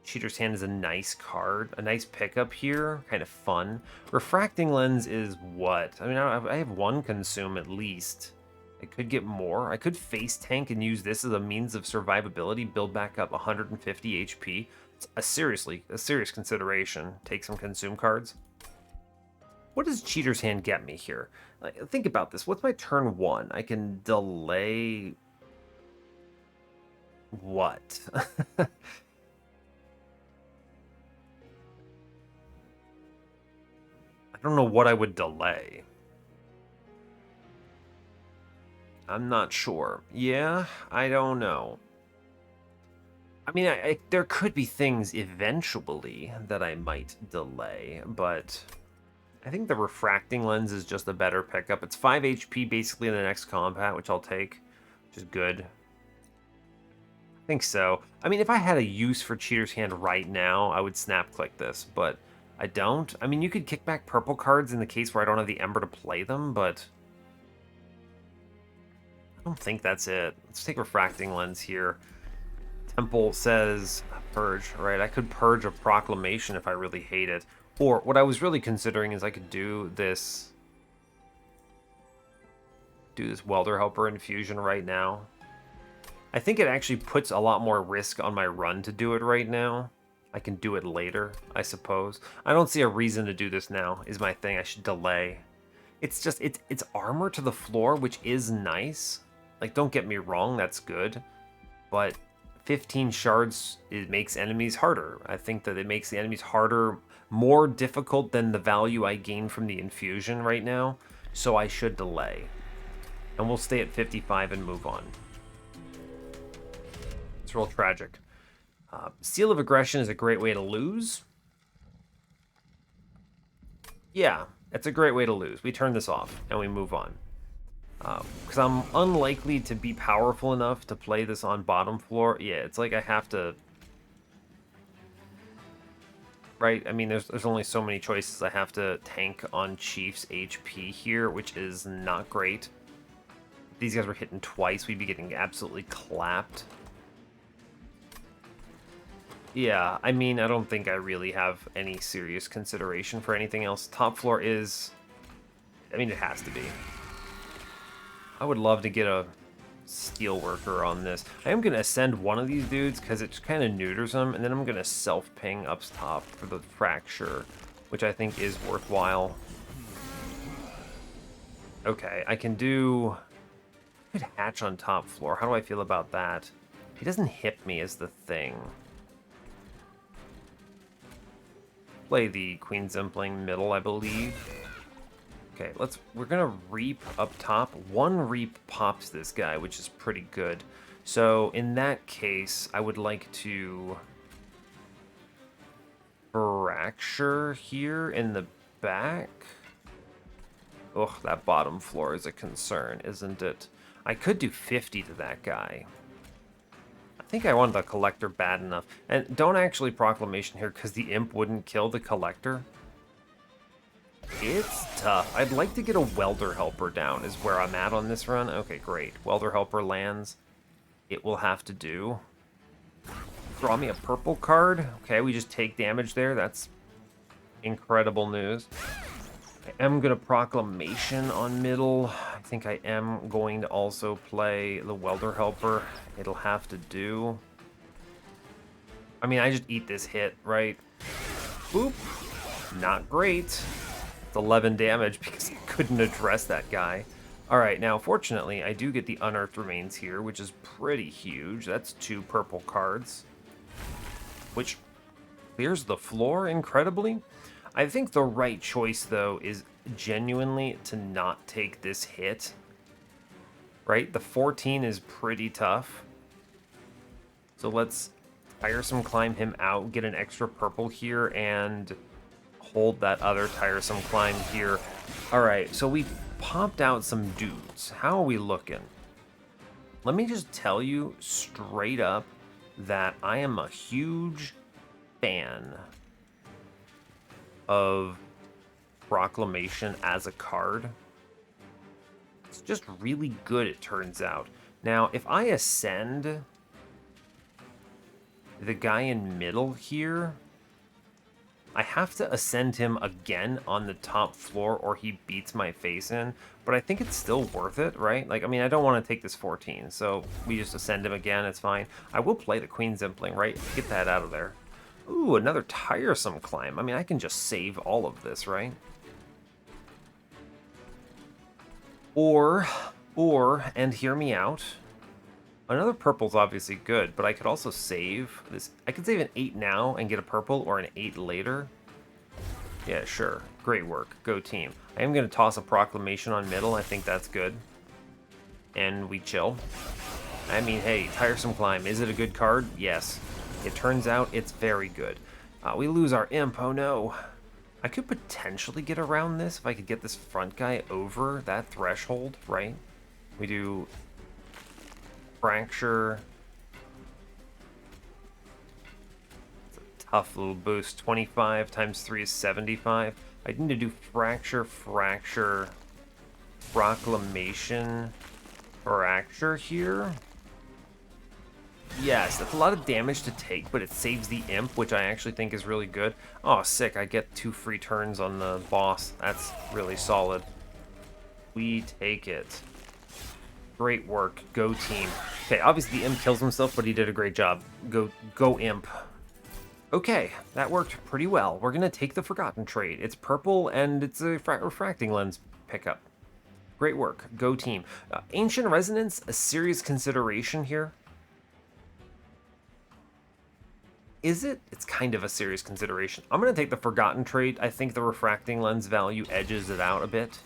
Cheater's Hand is a nice card. A nice pickup here. Kind of fun. Refracting Lens is what? I mean, I have one consume at least. I could get more. I could face tank and use this as a means of survivability. Build back up 150 HP. It's a serious consideration. Take some consume cards. What does Cheater's Hand get me here? Like, think about this. What's my turn 1? I can delay... what? I don't know what I would delay. I'm not sure. Yeah, I don't know. I mean, there could be things eventually that I might delay, but I think the Refracting Lens is just a better pickup. It's 5 HP basically in the next combat, which I'll take, which is good. I think so. I mean, if I had a use for Cheater's Hand right now, I would snap click this, but I don't. I mean, you could kick back purple cards in the case where I don't have the Ember to play them, but I don't think that's it. Let's take Refracting Lens here. Temple says Purge, right? I could Purge a Proclamation if I really hate it. Or what I was really considering is I could do this Welder Helper infusion right now. I think it actually puts a lot more risk on my run to do it right now. I can do it later, I suppose. I don't see a reason to do this now, is my thing. I should delay. It's just, it's armor to the floor, which is nice. Like, don't get me wrong, that's good. But 15 shards, it makes enemies harder. I think that it makes the enemies harder, more difficult than the value I gain from the infusion right now. So I should delay. And we'll stay at 55 and move on. It's real tragic. Seal of Aggression is a great way to lose. Yeah, it's a great way to lose. We turn this off and we move on. Because I'm unlikely to be powerful enough to play this on bottom floor. Yeah, it's like I have to... Right? I mean, there's only so many choices. I have to tank on Chief's HP here, which is not great. If these guys were hitting twice, we'd be getting absolutely clapped. Yeah, I mean, I don't think I really have any serious consideration for anything else. Top floor is... I mean, it has to be. I would love to get a Steelworker on this. I am going to ascend one of these dudes because it kind of neuters them, and then I'm going to self-ping up top for the Fracture, which I think is worthwhile. Okay, I can do... I could hatch on top floor. How do I feel about that? He doesn't hit me is the thing. Play the Queen's Impling middle, I believe. Okay, we're gonna reap up top. One reap pops this guy, which is pretty good. So in that case, I would like to Fracture here in the back. Ugh, that bottom floor is a concern, isn't it? I could do 50 to that guy. I think I wanted the Collector bad enough. And don't actually Proclamation here because the Imp wouldn't kill the Collector. It's tough. I'd like to get a Welder Helper down is where I'm at on this run. Okay, great. Welder Helper lands. It will have to do. Draw me a purple card. Okay, we just take damage there. That's incredible news. I am going to Proclamation on middle. I think I am going to also play the Welder Helper. It'll have to do. I mean, I just eat this hit, right? Boop. Not great. It's 11 damage because I couldn't address that guy. Alright, now fortunately, I do get the Unearthed Remains here, which is pretty huge. That's 2 purple cards, which clears the floor incredibly. I think the right choice, though, is genuinely to not take this hit. Right? The 14 is pretty tough. So let's Tiresome Climb him out, get an extra purple here, and hold that other Tiresome Climb here. Alright, so we popped out some dudes. How are we looking? Let me just tell you straight up that I am a huge fan of Proclamation as a card. It's just really good, it turns out. Now, if I ascend the guy in middle here, I have to ascend him again on the top floor or he beats my face in, but I think it's still worth it, right? Like, I mean, I don't want to take this 14, so we just ascend him again, it's fine. I will play the Queen's Impling, right? Get that out of there. Ooh, another Tiresome Climb. I mean, I can just save all of this, right? Or, and hear me out, another purple's obviously good, but I could also save this. I could save an 8 now and get a purple, or an 8 later. Yeah, sure. Great work. Go team. I am going to toss a Proclamation on middle. I think that's good. And we chill. I mean, hey, Tiresome Climb. Is it a good card? Yes. It turns out it's very good. We lose our imp. Oh no. I could potentially get around this if I could get this front guy over that threshold, right? We do Fracture. It's a tough little boost. 25 times 3 is 75. I need to do Fracture, Fracture, Proclamation, Fracture here. Yes, that's a lot of damage to take, but it saves the imp, which I actually think is really good. Oh, sick. I get 2 free turns on the boss. That's really solid. We take it. Great work. Go team. Okay, obviously the imp kills himself, but he did a great job. Go imp. Okay, that worked pretty well. We're going to take the Forgotten trait. It's purple, and it's a refracting lens pickup. Great work. Go team. Ancient Resonance, a serious consideration here. Is it? It's kind of a serious consideration. I'm going to take the Forgotten trait. I think the refracting lens value edges it out a bit.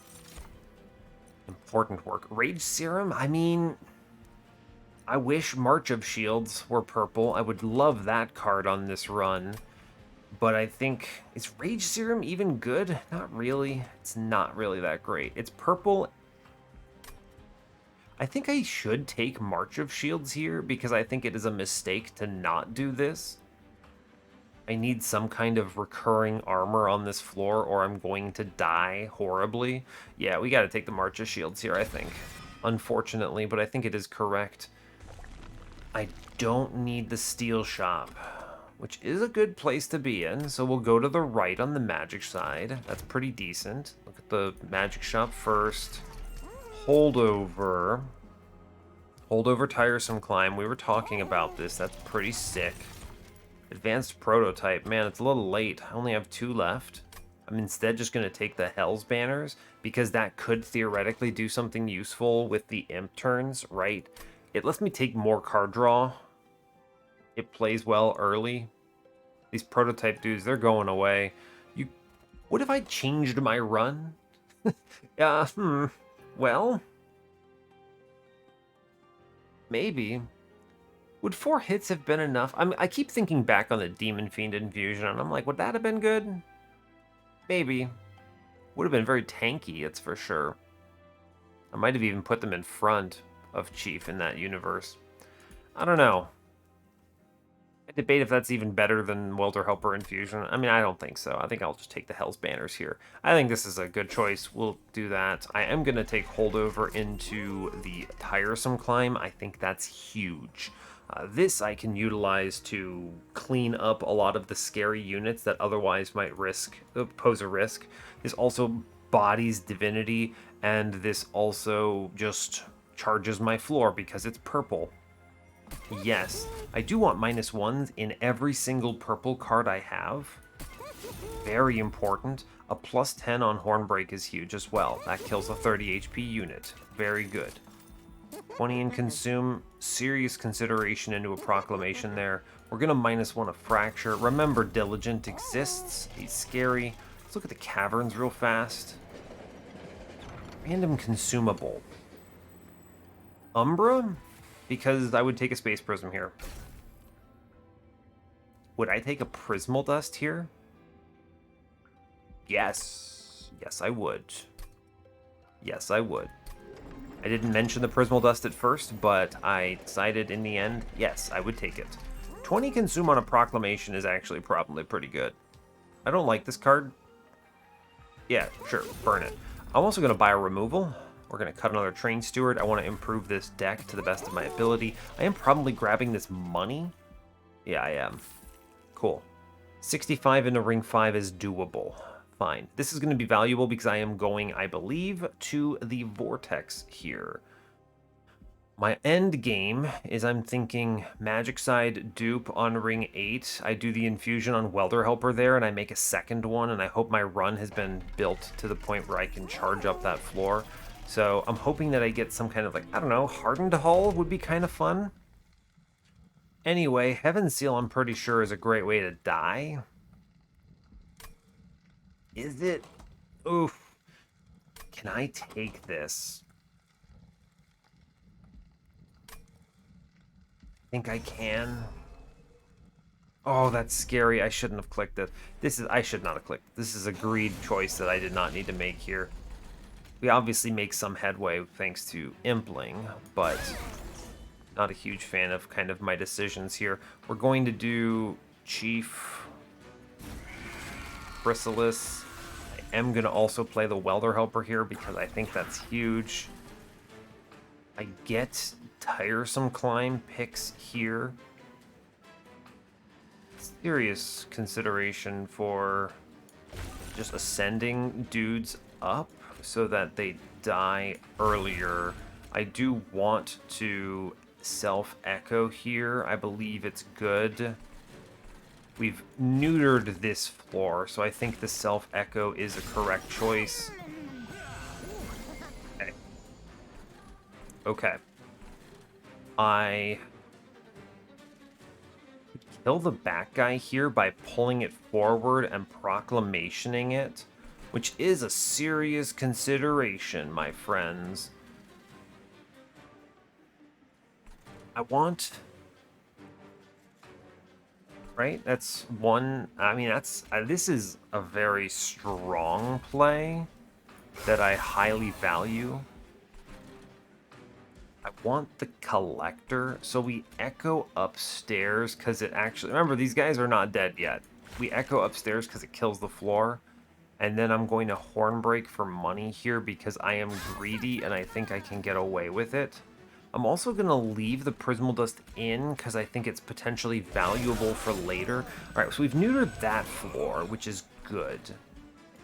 Important work. Rage Serum? I mean, I wish March of Shields were purple. I would love that card on this run. But I think, is Rage Serum even good? Not really. It's not really that great. It's purple. I think I should take March of Shields here because I think it is a mistake to not do this. I need some kind of recurring armor on this floor or I'm going to die horribly. Yeah, we got to take the March of Shields here, I think. Unfortunately, but I think it is correct. I don't need the Steel Shop, which is a good place to be in. So we'll go to the right on the magic side. That's pretty decent. Look at the magic shop first. Holdover. Holdover Tiresome Climb. We were talking about this. That's pretty sick. Advanced Prototype. Man, it's a little late. I only have 2 left. I'm instead just going to take the Hell's Banners because that could theoretically do something useful with the imp turns, right? It lets me take more card draw. It plays well early. These Prototype dudes, they're going away. What if I changed my run? Well, maybe. Would 4 hits have been enough? I mean, I keep thinking back on the Demon Fiend Infusion, and I'm like, would that have been good? Maybe. Would have been very tanky, it's for sure. I might have even put them in front of Chief in that universe. I don't know. I debate if that's even better than Welder Helper Infusion. I mean, I don't think so. I think I'll just take the Hell's Banners here. I think this is a good choice. We'll do that. I am going to take Holdover into the Tiresome Climb. I think that's huge. This I can utilize to clean up a lot of the scary units that otherwise might pose a risk. This also bodies Divinity, and this also just charges my floor because it's purple. Yes, I do want -1s in every single purple card I have. Very important. A +10 on Hornbreak is huge as well. That kills a 30 HP unit. Very good. 20 in Consume. Serious consideration into a Proclamation there. We're going to -1 a Fracture. Remember, Diligent exists. He's scary. Let's look at the Caverns real fast. Random consumable. Umbra? Because I would take a Space Prism here. Would I take a Prismal Dust here? Yes. Yes, I would. Yes, I would. I didn't mention the Prismal Dust at first, but I decided in the end, yes, I would take it. 20 Consume on a Proclamation is actually probably pretty good. I don't like this card. Yeah, sure, burn it. I'm also going to buy a removal. We're going to cut another Train Steward. I want to improve this deck to the best of my ability. I am probably grabbing this money. Yeah, I am. Cool. 65 into Ring 5 is doable. Fine. This is going to be valuable because I am going, I believe, to the Vortex here. My end game is I'm thinking Magic Side dupe on Ring 8. I do the infusion on Welder Helper there, and I make a second one, and I hope my run has been built to the point where I can charge up that floor. So I'm hoping that I get some kind of, like, I don't know, Hardened Hull would be kind of fun. Anyway, Heaven's Seal I'm pretty sure is a great way to die. Is it? Oof. Can I take this? I think I can. Oh, that's scary. I shouldn't have clicked it. I should not have clicked. This is a greed choice that I did not need to make here. We obviously make some headway thanks to Impling, but not a huge fan of kind of my decisions here. We're going to do Chief Chrysalis. I am going to also play the Welder Helper here because I think that's huge. I get Tiresome Climb picks here. Serious consideration for just ascending dudes up so that they die earlier. I do want to self-echo here. I believe it's good. We've neutered this floor, so I think the self-echo is a correct choice. Okay. Okay. I kill the back guy here by pulling it forward and proclamationing it, which is a serious consideration, my friends. I want... Right? That's one... I mean, that's... this is a very strong play that I highly value. I want the Collector, so we echo upstairs because it actually... Remember, these guys are not dead yet. We echo upstairs because it kills the floor. And then I'm going to Hornbreak for money here because I am greedy and I think I can get away with it. I'm also going to leave the Prismal Dust in because I think it's potentially valuable for later. Alright, so we've neutered that floor, which is good.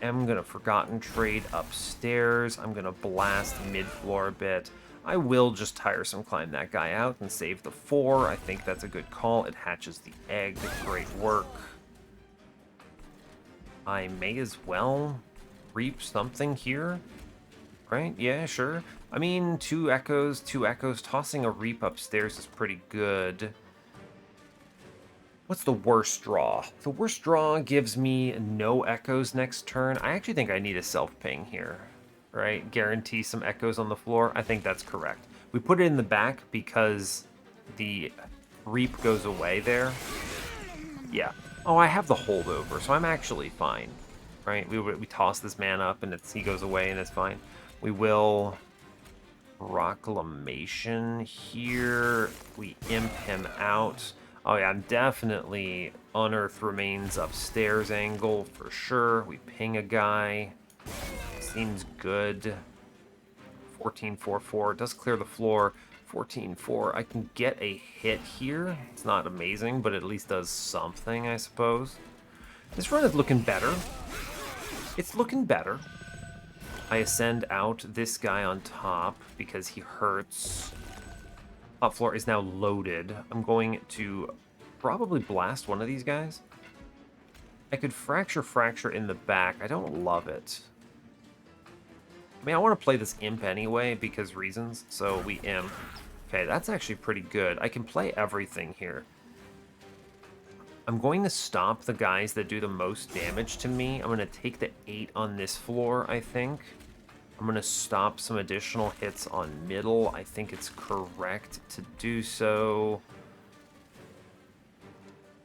I'm going to Forgotten Trade upstairs. I'm going to blast mid-floor a bit. I will just Tiresome Climb that guy out and save the 4. I think that's a good call. It hatches the egg. Great work. I may as well reap something here. Right? Yeah, sure. I mean, two echoes. Tossing a reap upstairs is pretty good. What's the worst draw? The worst draw gives me no echoes next turn. I actually think I need a self-ping here. Right? Guarantee some echoes on the floor. I think that's correct. We put it in the back because the reap goes away there. Yeah. Oh, I have the holdover, so I'm actually fine. Right? We toss this man up and he goes away and it's fine. We will Proclamation here. We imp him out. Oh yeah, I'm definitely Unearth Remains upstairs angle for sure. We ping a guy. Seems good. 14-4-4. Does clear the floor. 14-4. I can get a hit here. It's not amazing, but it at least does something, I suppose. This run is looking better. It's looking better. I ascend out this guy on top because he hurts. Top floor is now loaded. I'm going to probably blast one of these guys. I could fracture in the back. I don't love it. I mean, I want to play this imp anyway because reasons, so we imp. Okay, that's actually pretty good. I can play everything here. I'm going to stop the guys that do the most damage to me. I'm going to take the 8 on this floor, I think. I'm going to stop some additional hits on middle. I think it's correct to do so.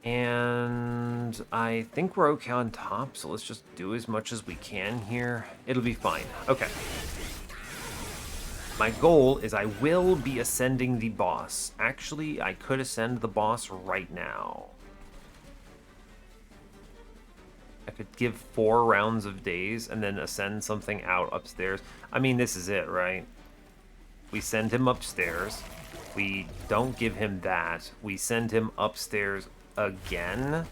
And I think we're okay on top, so let's just do as much as we can here. It'll be fine. Okay. My goal is I will be ascending the boss. Actually, I could ascend the boss right now. I could give 4 rounds of days and then ascend something out upstairs. I mean, this is it, right? We send him upstairs. We don't give him that. We send him upstairs again.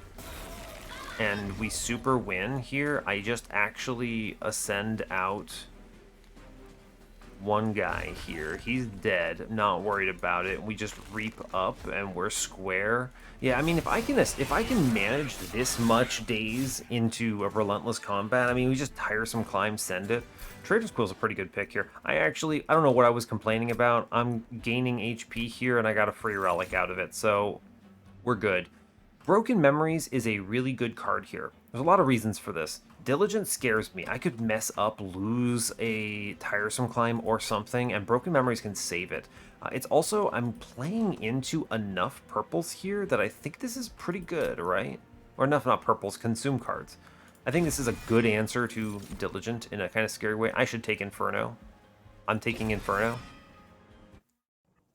And we super win here. I just actually ascend out one guy here. He's dead. Not worried about it. We just reap up and we're square. Yeah, I mean, if I can manage this much days into a relentless combat, I mean, we just tiresome climb, send it. Trader's Quill's a pretty good pick here. I don't know what I was complaining about. I'm gaining HP here and I got a free relic out of it, so we're good. Broken Memories is a really good card here. There's a lot of reasons for this. Diligence scares me. I could mess up, lose a tiresome climb or something, and Broken Memories can save it. It's also, I'm playing into enough purples here that I think this is pretty good, right? Or enough, not purples, consume cards. I think this is a good answer to Diligent in a kind of scary way. I should take Inferno. I'm taking Inferno.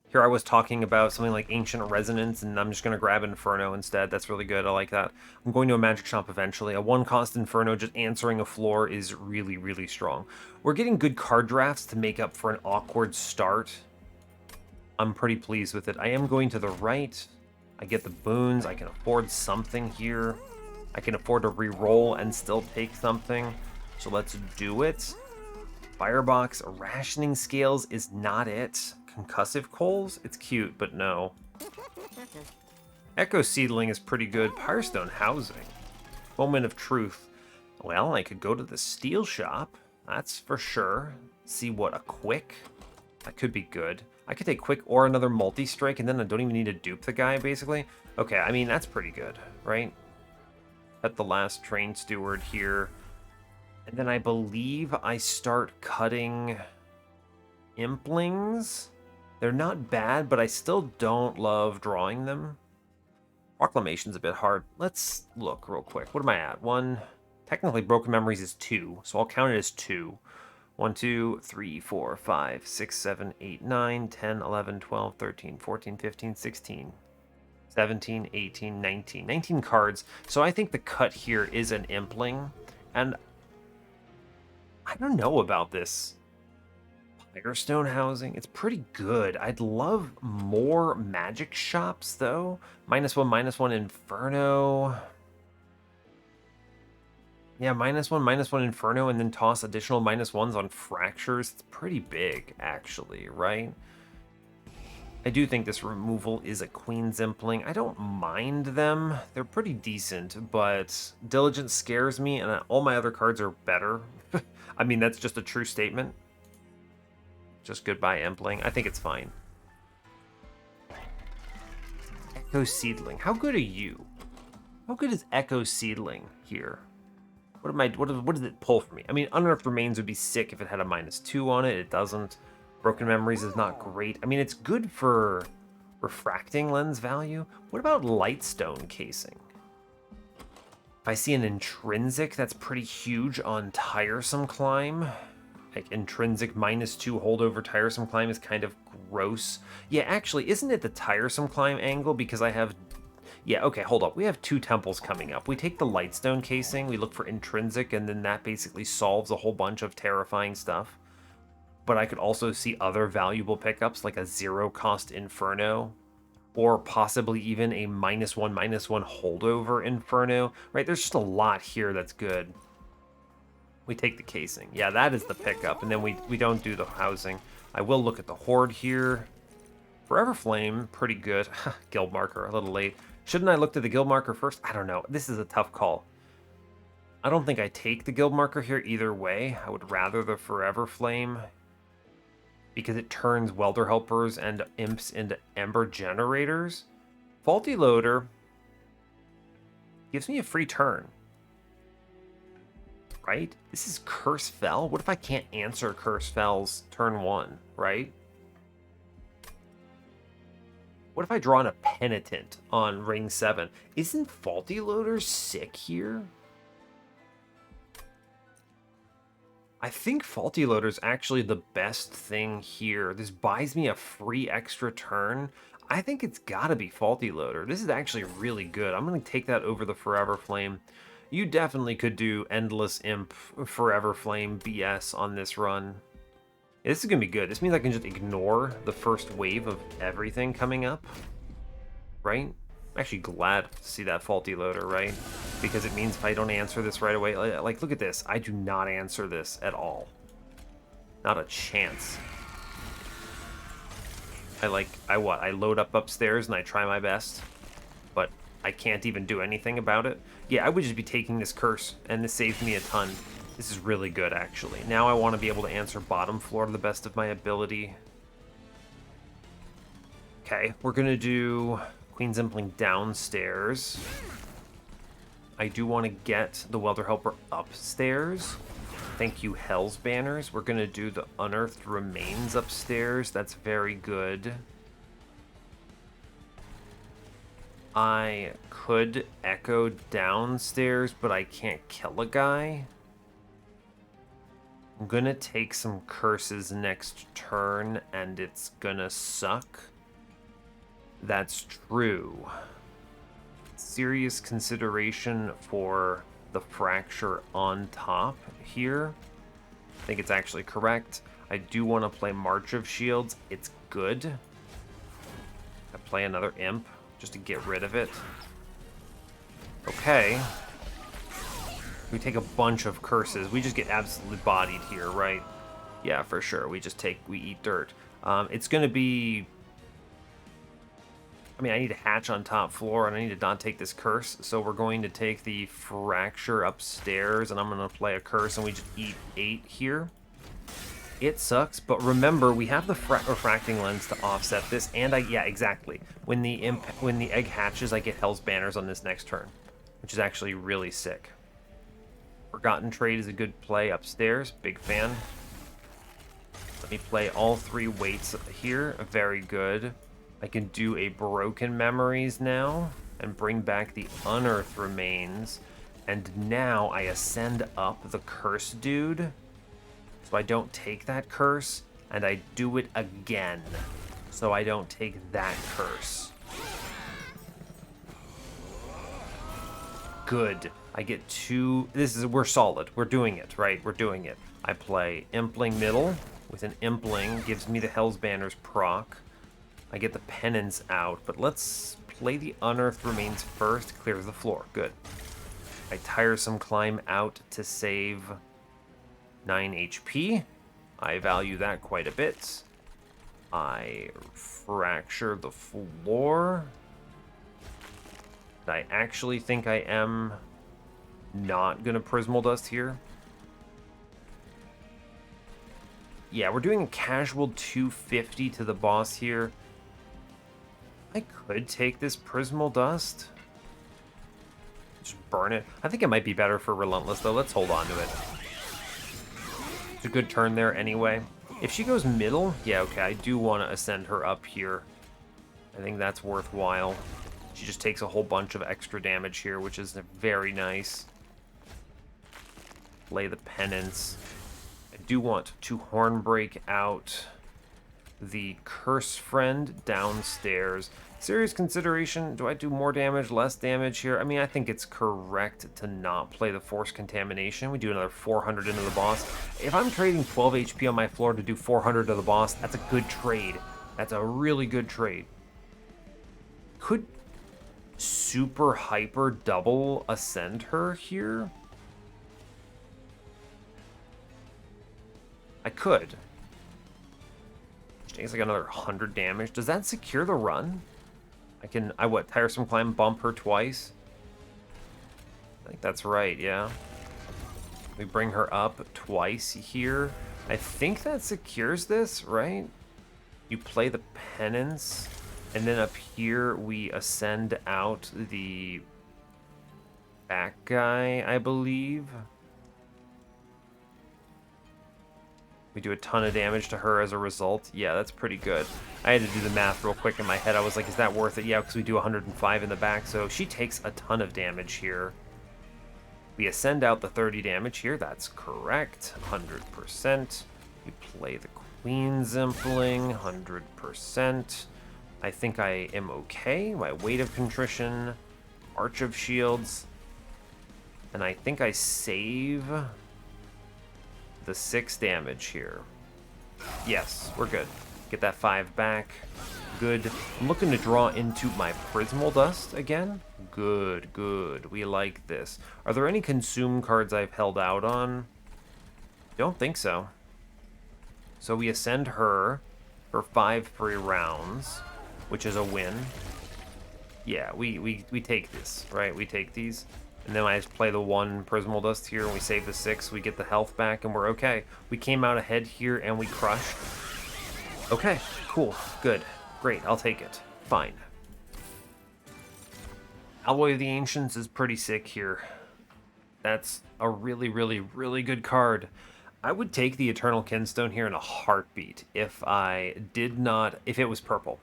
Here I was talking about something like Ancient Resonance, and I'm just going to grab Inferno instead. That's really good. I like that. I'm going to a magic shop eventually. A 1-cost Inferno just answering a floor is really, really strong. We're getting good card drafts to make up for an awkward start. I'm pretty pleased with it. I am going to the right. I get the boons. I can afford something here. I can afford to re-roll and still take something. So let's do it. Firebox, Rationing Scales is not it. Concussive Coals? It's cute, but no. Echo Seedling is pretty good. Firestone Housing. Moment of Truth. Well, I could go to the steel shop. That's for sure. See what a quick. That could be good. I could take quick or another multi-strike, and then I don't even need to dupe the guy, basically. Okay, I mean, that's pretty good, right? At the last Train Steward here. And then I believe I start cutting Implings. They're not bad, but I still don't love drawing them. Proclamation's a bit hard. Let's look real quick. What am I at? 1. Technically, Broken Memories is 2, so I'll count it as 2. 1, 2, 3, 4, 5, 6, 7, 8, 9, 10, 11, 12, 13, 14, 15, 16, 17, 18, 19. 19 cards. So I think the cut here is an Impling. And I don't know about this. Firestone Housing, it's pretty good. I'd love more magic shops, though. -1/-1 Inferno. Yeah, -1/-1 Inferno, and then toss additional -1s on Fractures. It's pretty big, actually, right? I do think this removal is a Queen's Impling. I don't mind them. They're pretty decent, but Diligence scares me, and all my other cards are better. I mean, that's just a true statement. Just goodbye, Impling. I think it's fine. Echo Seedling. How good are you? How good is Echo Seedling here? What does it pull for me? I mean, Unearthed Remains would be sick if it had a -2 on it. It doesn't. Broken Memories is not great. I mean, it's good for refracting lens value. What about Lightstone Casing? If I see an Intrinsic, that's pretty huge on Tiresome Climb. Like, Intrinsic -2 holdover Tiresome Climb is kind of gross. Yeah, actually, isn't it the Tiresome Climb angle? Because I have... Yeah, okay, hold up. We have 2 temples coming up. We take the Lightstone Casing, we look for Intrinsic, and then that basically solves a whole bunch of terrifying stuff. But I could also see other valuable pickups, like a 0-cost Inferno, or possibly even a -1/-1 holdover Inferno. Right, there's just a lot here that's good. We take the casing. Yeah, that is the pickup. And then we don't do the housing. I will look at the Horde here. Forever Flame, pretty good. Guild marker, a little late. Shouldn't I look at the guild marker first? I don't know. This is a tough call. I don't think I take the guild marker here either way. I would rather the Forever Flame because it turns Welder Helpers and Imps into Ember Generators. Faulty Loader gives me a free turn. Right? This is Curse Fell. What if I can't answer Curse Fell's turn 1, right? What if I draw in a Penitent on ring 7? Isn't Faulty Loader sick here? I think Faulty Loader is actually the best thing here. This buys me a free extra turn. I think it's gotta be Faulty Loader. This is actually really good. I'm gonna take that over the Forever Flame. You definitely could do Endless Imp, Forever Flame, BS on this run. Yeah, this is gonna be good. This means I can just ignore the first wave of everything coming up, right? I'm actually glad to see that Faulty Loader, right? Because it means if I don't answer this right away, like look at this. I do not answer this at all. Not a chance. I load up upstairs and I try my best, but I can't even do anything about it. Yeah, I would just be taking this curse, and this saves me a ton. This is really good, actually. Now I want to be able to answer bottom floor to the best of my ability. Okay, we're going to do Queen's Impling downstairs. I do want to get the Welder Helper upstairs. Thank you, Hell's Banners. We're going to do the Unearthed Remains upstairs. That's very good. I could Echo downstairs, but I can't kill a guy. I'm going to take some curses next turn, and it's going to suck. That's true. Serious consideration for the Fracture on top here. I think it's actually correct. I do want to play March of Shields. It's good. I play another Imp just to get rid of it. Okay. We take a bunch of curses. We just get absolutely bodied here, right? Yeah, for sure. We eat dirt. It's going to be... I mean, I need to hatch on top floor, and I need to not take this curse. So we're going to take the Fracture upstairs, and I'm going to play a curse, and we just eat 8 here. It sucks, but remember, we have the refracting lens to offset this, and yeah, exactly. When the egg hatches, I get Hell's Banners on this next turn, which is actually really sick. Forgotten Trade is a good play upstairs. Big fan. Let me play all 3 weights here. Very good. I can do a Broken Memories now and bring back the Unearthed Remains. And now I ascend up the Curse dude. So I don't take that curse, and I do it again. So I don't take that curse. Good. I get 2. We're solid. We're doing it, right? We're doing it. I play Impling middle with an Impling. Gives me the Hell's Banners proc. I get the Penance out, but let's play the Unearthed Remains first. Clears the floor. Good. I Tiresome Climb out to save 9 HP. I value that quite a bit. I Fracture the floor. I actually think I am not going to Prismal Dust here. Yeah, we're doing a casual 250 to the boss here. I could take this Prismal Dust. Just burn it. I think it might be better for Relentless, though. Let's hold on to it. It's a good turn there anyway. If she goes middle, yeah, okay, I do want to ascend her up here. I think that's worthwhile. She just takes a whole bunch of extra damage here, which is very nice. Play the Penance. I do want to Hornbreak out the Curse Friend downstairs. Serious consideration, do I do more damage, less damage here? I mean, I think it's correct to not play the Force Contamination. We do another 400 into the boss. If I'm trading 12 HP on my floor to do 400 to the boss, that's a good trade. That's a really good trade. Could super hyper double ascend her here? I could. Which takes like another 100 damage. Does that secure the run? I Tiresome Climb bump her twice? I think that's right, yeah. We bring her up twice here. I think that secures this, right? You play the Penance, and then up here we ascend out the back guy, I believe. We do a ton of damage to her as a result. Yeah, that's pretty good. I had to do the math real quick in my head. I was like, is that worth it? Yeah, because we do 105 in the back, so she takes a ton of damage here. We ascend out the 30 damage here. That's correct. 100%. We play the Queen's Impling. 100%. I think I am okay. My Weight of Contrition. Arch of Shields. And I think I save the 6 damage here. Yes, we're good. Get that 5 back. Good. I'm looking to draw into my Prismal Dust again. Good, good. We like this. Are there any consume cards I've held out on? Don't think so. So we ascend her for 5 free rounds, which is a win. Yeah, we take this, right? We take these. And then I just play the 1 Prismal Dust here, and we save the 6. We get the health back, and we're okay. We came out ahead here, and we crushed. Okay, cool, good, great, I'll take it. Fine. Alloy of the Ancients is pretty sick here. That's a really, really, really good card. I would take the Eternal Kinstone here in a heartbeat if it was purple.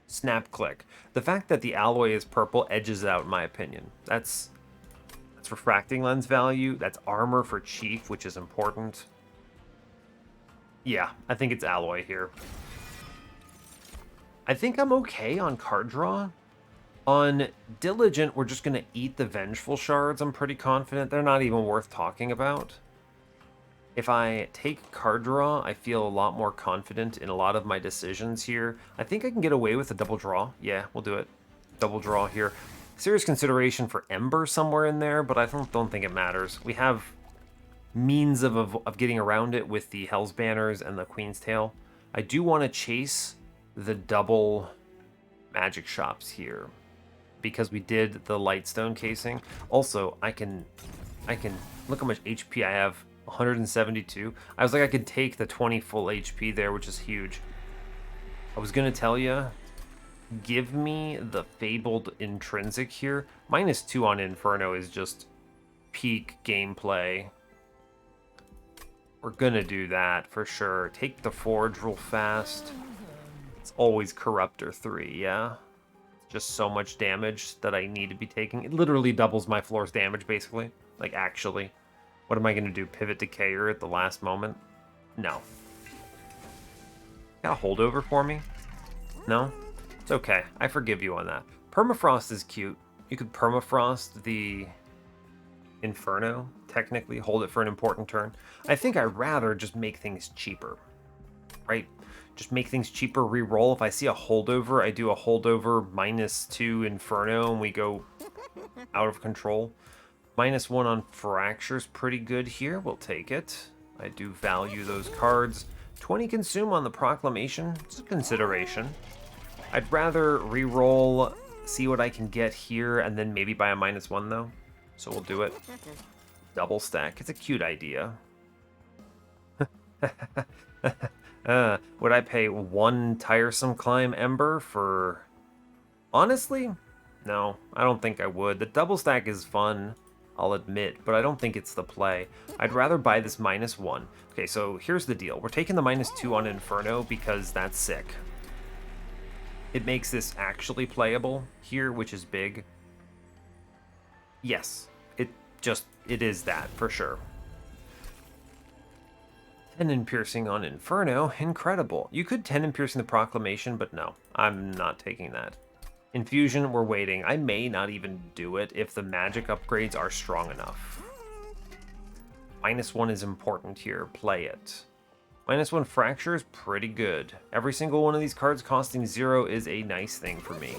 Snap click. The fact that the alloy is purple edges out, in my opinion. That's refracting lens value. That's armor for Chief, which is important. Yeah, I think it's alloy here. I think I'm okay on card draw. On Diligent, we're just going to eat the Vengeful Shards. I'm pretty confident. They're not even worth talking about. If I take card draw, I feel a lot more confident in a lot of my decisions here. I think I can get away with a double draw. Yeah, we'll do it. Double draw here. Serious consideration for Ember somewhere in there, but I don't think it matters. We have means of getting around it with the Hell's Banners and the Queen's Tail. I do want to chase the double magic shops here because we did the Lightstone casing. Also, I can look how much HP I have. 172. I was like, I could take the 20 full HP there, which is huge. I was gonna tell you, give me the Fabled Intrinsic here. -2 on Inferno is just peak gameplay. We're gonna do that for sure. Take the Forge real fast. It's always Corruptor 3, yeah? Just so much damage that I need to be taking. It literally doubles my floor's damage, basically. Like, actually. What am I going to do? Pivot Decayer at the last moment? No. Got a holdover for me? No? It's okay. I forgive you on that. Permafrost is cute. You could Permafrost the Inferno, technically. Hold it for an important turn. I think I'd rather just make things cheaper. Right? Just make things cheaper, re-roll. If I see a holdover, I do a holdover -2 Inferno, and we go out of control. -1 on Fracture's pretty good here. We'll take it. I do value those cards. 20 consume on the Proclamation. It's a consideration. I'd rather re-roll, see what I can get here, and then maybe buy a -1 though. So we'll do it. Double stack. It's a cute idea. Would I pay 1 Tiresome Climb Ember for... Honestly, no, I don't think I would. The double stack is fun, I'll admit, but I don't think it's the play. I'd rather buy this -1. Okay, so here's the deal. We're taking the -2 on Inferno because that's sick. It makes this actually playable here, which is big. Yes, it is that, for sure. Tenon Piercing on Inferno, incredible. You could Tenon Piercing the Proclamation, but no, I'm not taking that. Infusion, we're waiting. I may not even do it if the magic upgrades are strong enough. -1 is important here. Play it. -1 Fracture is pretty good. Every single one of these cards costing 0 is a nice thing for me.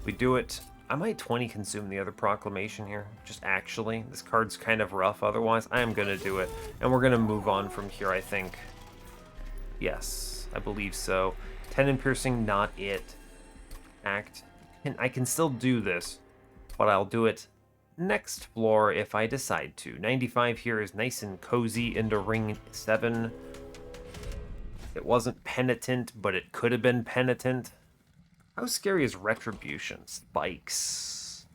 We do it. I might 20 consume the other proclamation here. Just actually. This card's kind of rough otherwise. I am going to do it. And we're going to move on from here, I think. Yes, I believe so. 10 and piercing, not it. Act. And I can still do this, but I'll do it next floor if I decide to. 95 here is nice and cozy into ring 7. It wasn't penitent, but it could have been penitent. How scary is retribution? Spikes.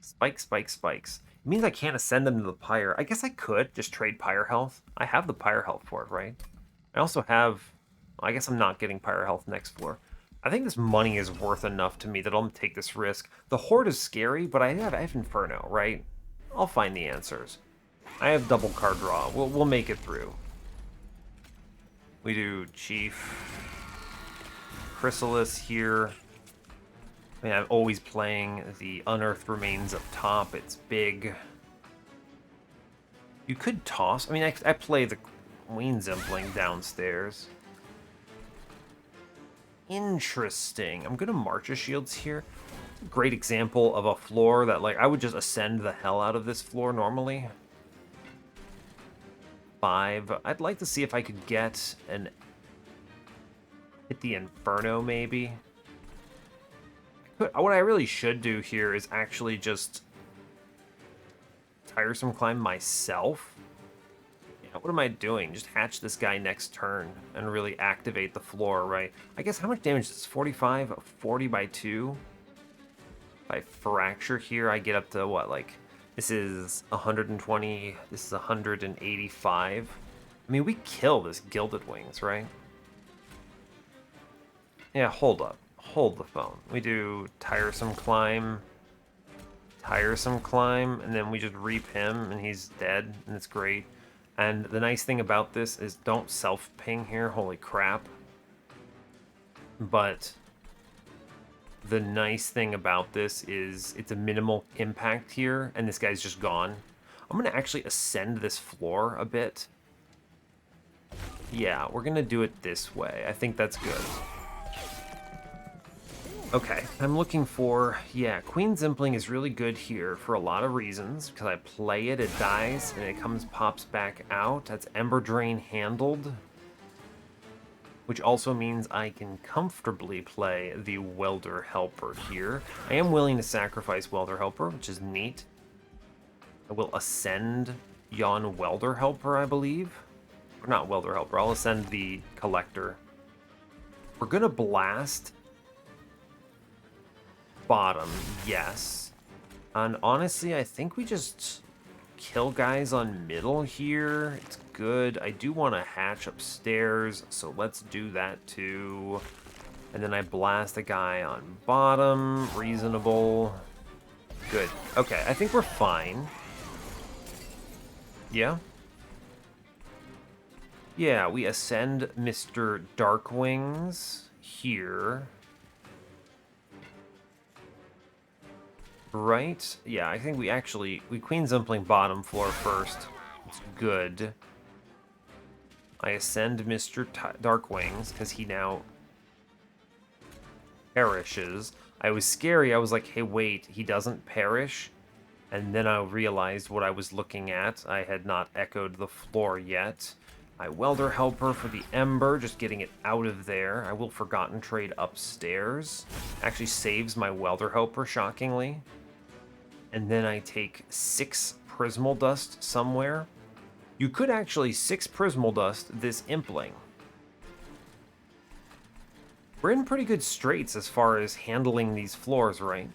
Spikes, spikes, spikes. It means I can't ascend them to the pyre. I guess I could just trade pyre health. I have the pyre health for it, right? I also have... I guess I'm not getting pyre health next floor. I think this money is worth enough to me that I'll take this risk. The Horde is scary, but I have Inferno, right? I'll find the answers. I have double card draw. We'll make it through. We do Chief. Chrysalis here. I mean, I'm always playing the Unearthed Remains up top. It's big. You could toss. I mean, I play the Queen's Impling downstairs. Interesting. I'm going to Marcher Shields here. Great example of a floor that, like, I would just ascend the hell out of this floor normally. 5. I'd like to see if I could get an... hit the Inferno, maybe. What I really should do here is actually just... Tiresome Climb myself. Yeah, what am I doing? Just hatch this guy next turn and really activate the floor, right? I guess how much damage is this? 45? 40 by 2? If I fracture here, I get up to what, like... This is 120, this is 185. I mean, we kill this Gilded Wings, right? Yeah, hold up. Hold the phone. We do Tiresome Climb, and then we just reap him, and he's dead, and it's great. And the nice thing about this is don't self-ping here, holy crap. But... the nice thing about this is it's a minimal impact here, and this guy's just gone. I'm going to actually ascend this floor a bit. Yeah, we're going to do it this way. I think that's good. Okay, I'm looking for... yeah, Queen's Impling is really good here for a lot of reasons. Because I play it, it dies, and it pops back out. That's Ember Drain handled. Which also means I can comfortably play the Welder Helper here. I am willing to sacrifice Welder Helper, which is neat. I will ascend Yon Welder Helper, I believe. Or not Welder Helper, I'll ascend the Collector. We're gonna blast bottom, yes. And honestly, I think we just kill guys on middle here. It's good. I do want to hatch upstairs, so let's do that too. And then I blast a guy on bottom. Reasonable. Good. Okay, I think we're fine. Yeah? Yeah, we ascend Mr. Darkwings here. Right? Yeah, I think we Queen's Impling bottom floor first. It's good. I ascend Mr. Darkwings, because he now perishes. I was scary, I was like, hey wait, he doesn't perish? And then I realized what I was looking at. I had not echoed the floor yet. I Welder Helper for the Ember, just getting it out of there. I will Forgotten Trade upstairs. Actually saves my Welder Helper, shockingly. And then I take 6 Prismal Dust somewhere. You could actually 6 Prismal Dust this Impling. We're in pretty good straits as far as handling these floors, right?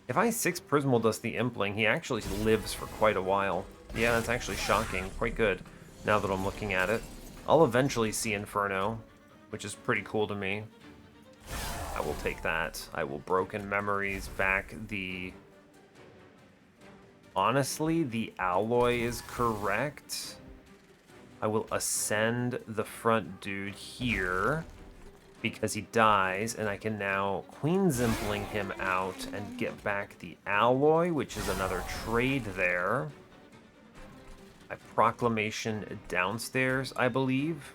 If I 6 Prismal Dust the Impling, he actually lives for quite a while. Yeah, that's actually shocking. Quite good, now that I'm looking at it. I'll eventually see Inferno, which is pretty cool to me. I will take that. I will Broken Memories back the... Honestly, the alloy is correct. I will ascend the front dude here because he dies, and I can now Queen's Impling him out and get back the alloy, which is another trade there. I Proclamation downstairs, I believe.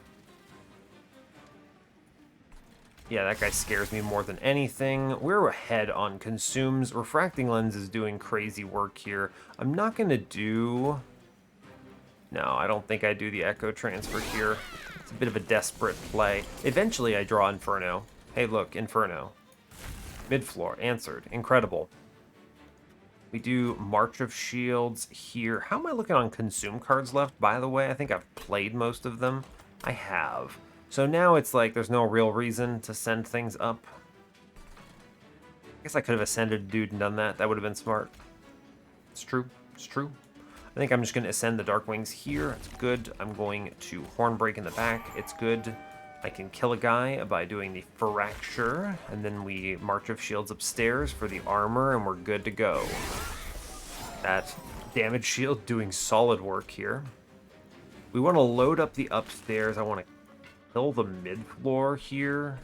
Yeah, that guy scares me more than anything. We're ahead on consumes. Refracting Lens is doing crazy work here. I'm not going to do... No, I don't think I do the Echo Transfer here. It's a bit of a desperate play. Eventually, I draw Inferno. Hey, look, Inferno. Mid-floor, answered. Incredible. We do March of Shields here. How am I looking on consume cards left, by the way? I think I've played most of them. I have. So now it's like there's no real reason to send things up. I guess I could have ascended a dude and done that. That would have been smart. It's true. It's true. I think I'm just going to ascend the Dark Wings here. It's good. I'm going to Hornbreak in the back. It's good. I can kill a guy by doing the Fracture, and then we March of Shields upstairs for the armor, and we're good to go. That damage shield doing solid work here. We want to load up the upstairs. I want to kill the mid-floor here.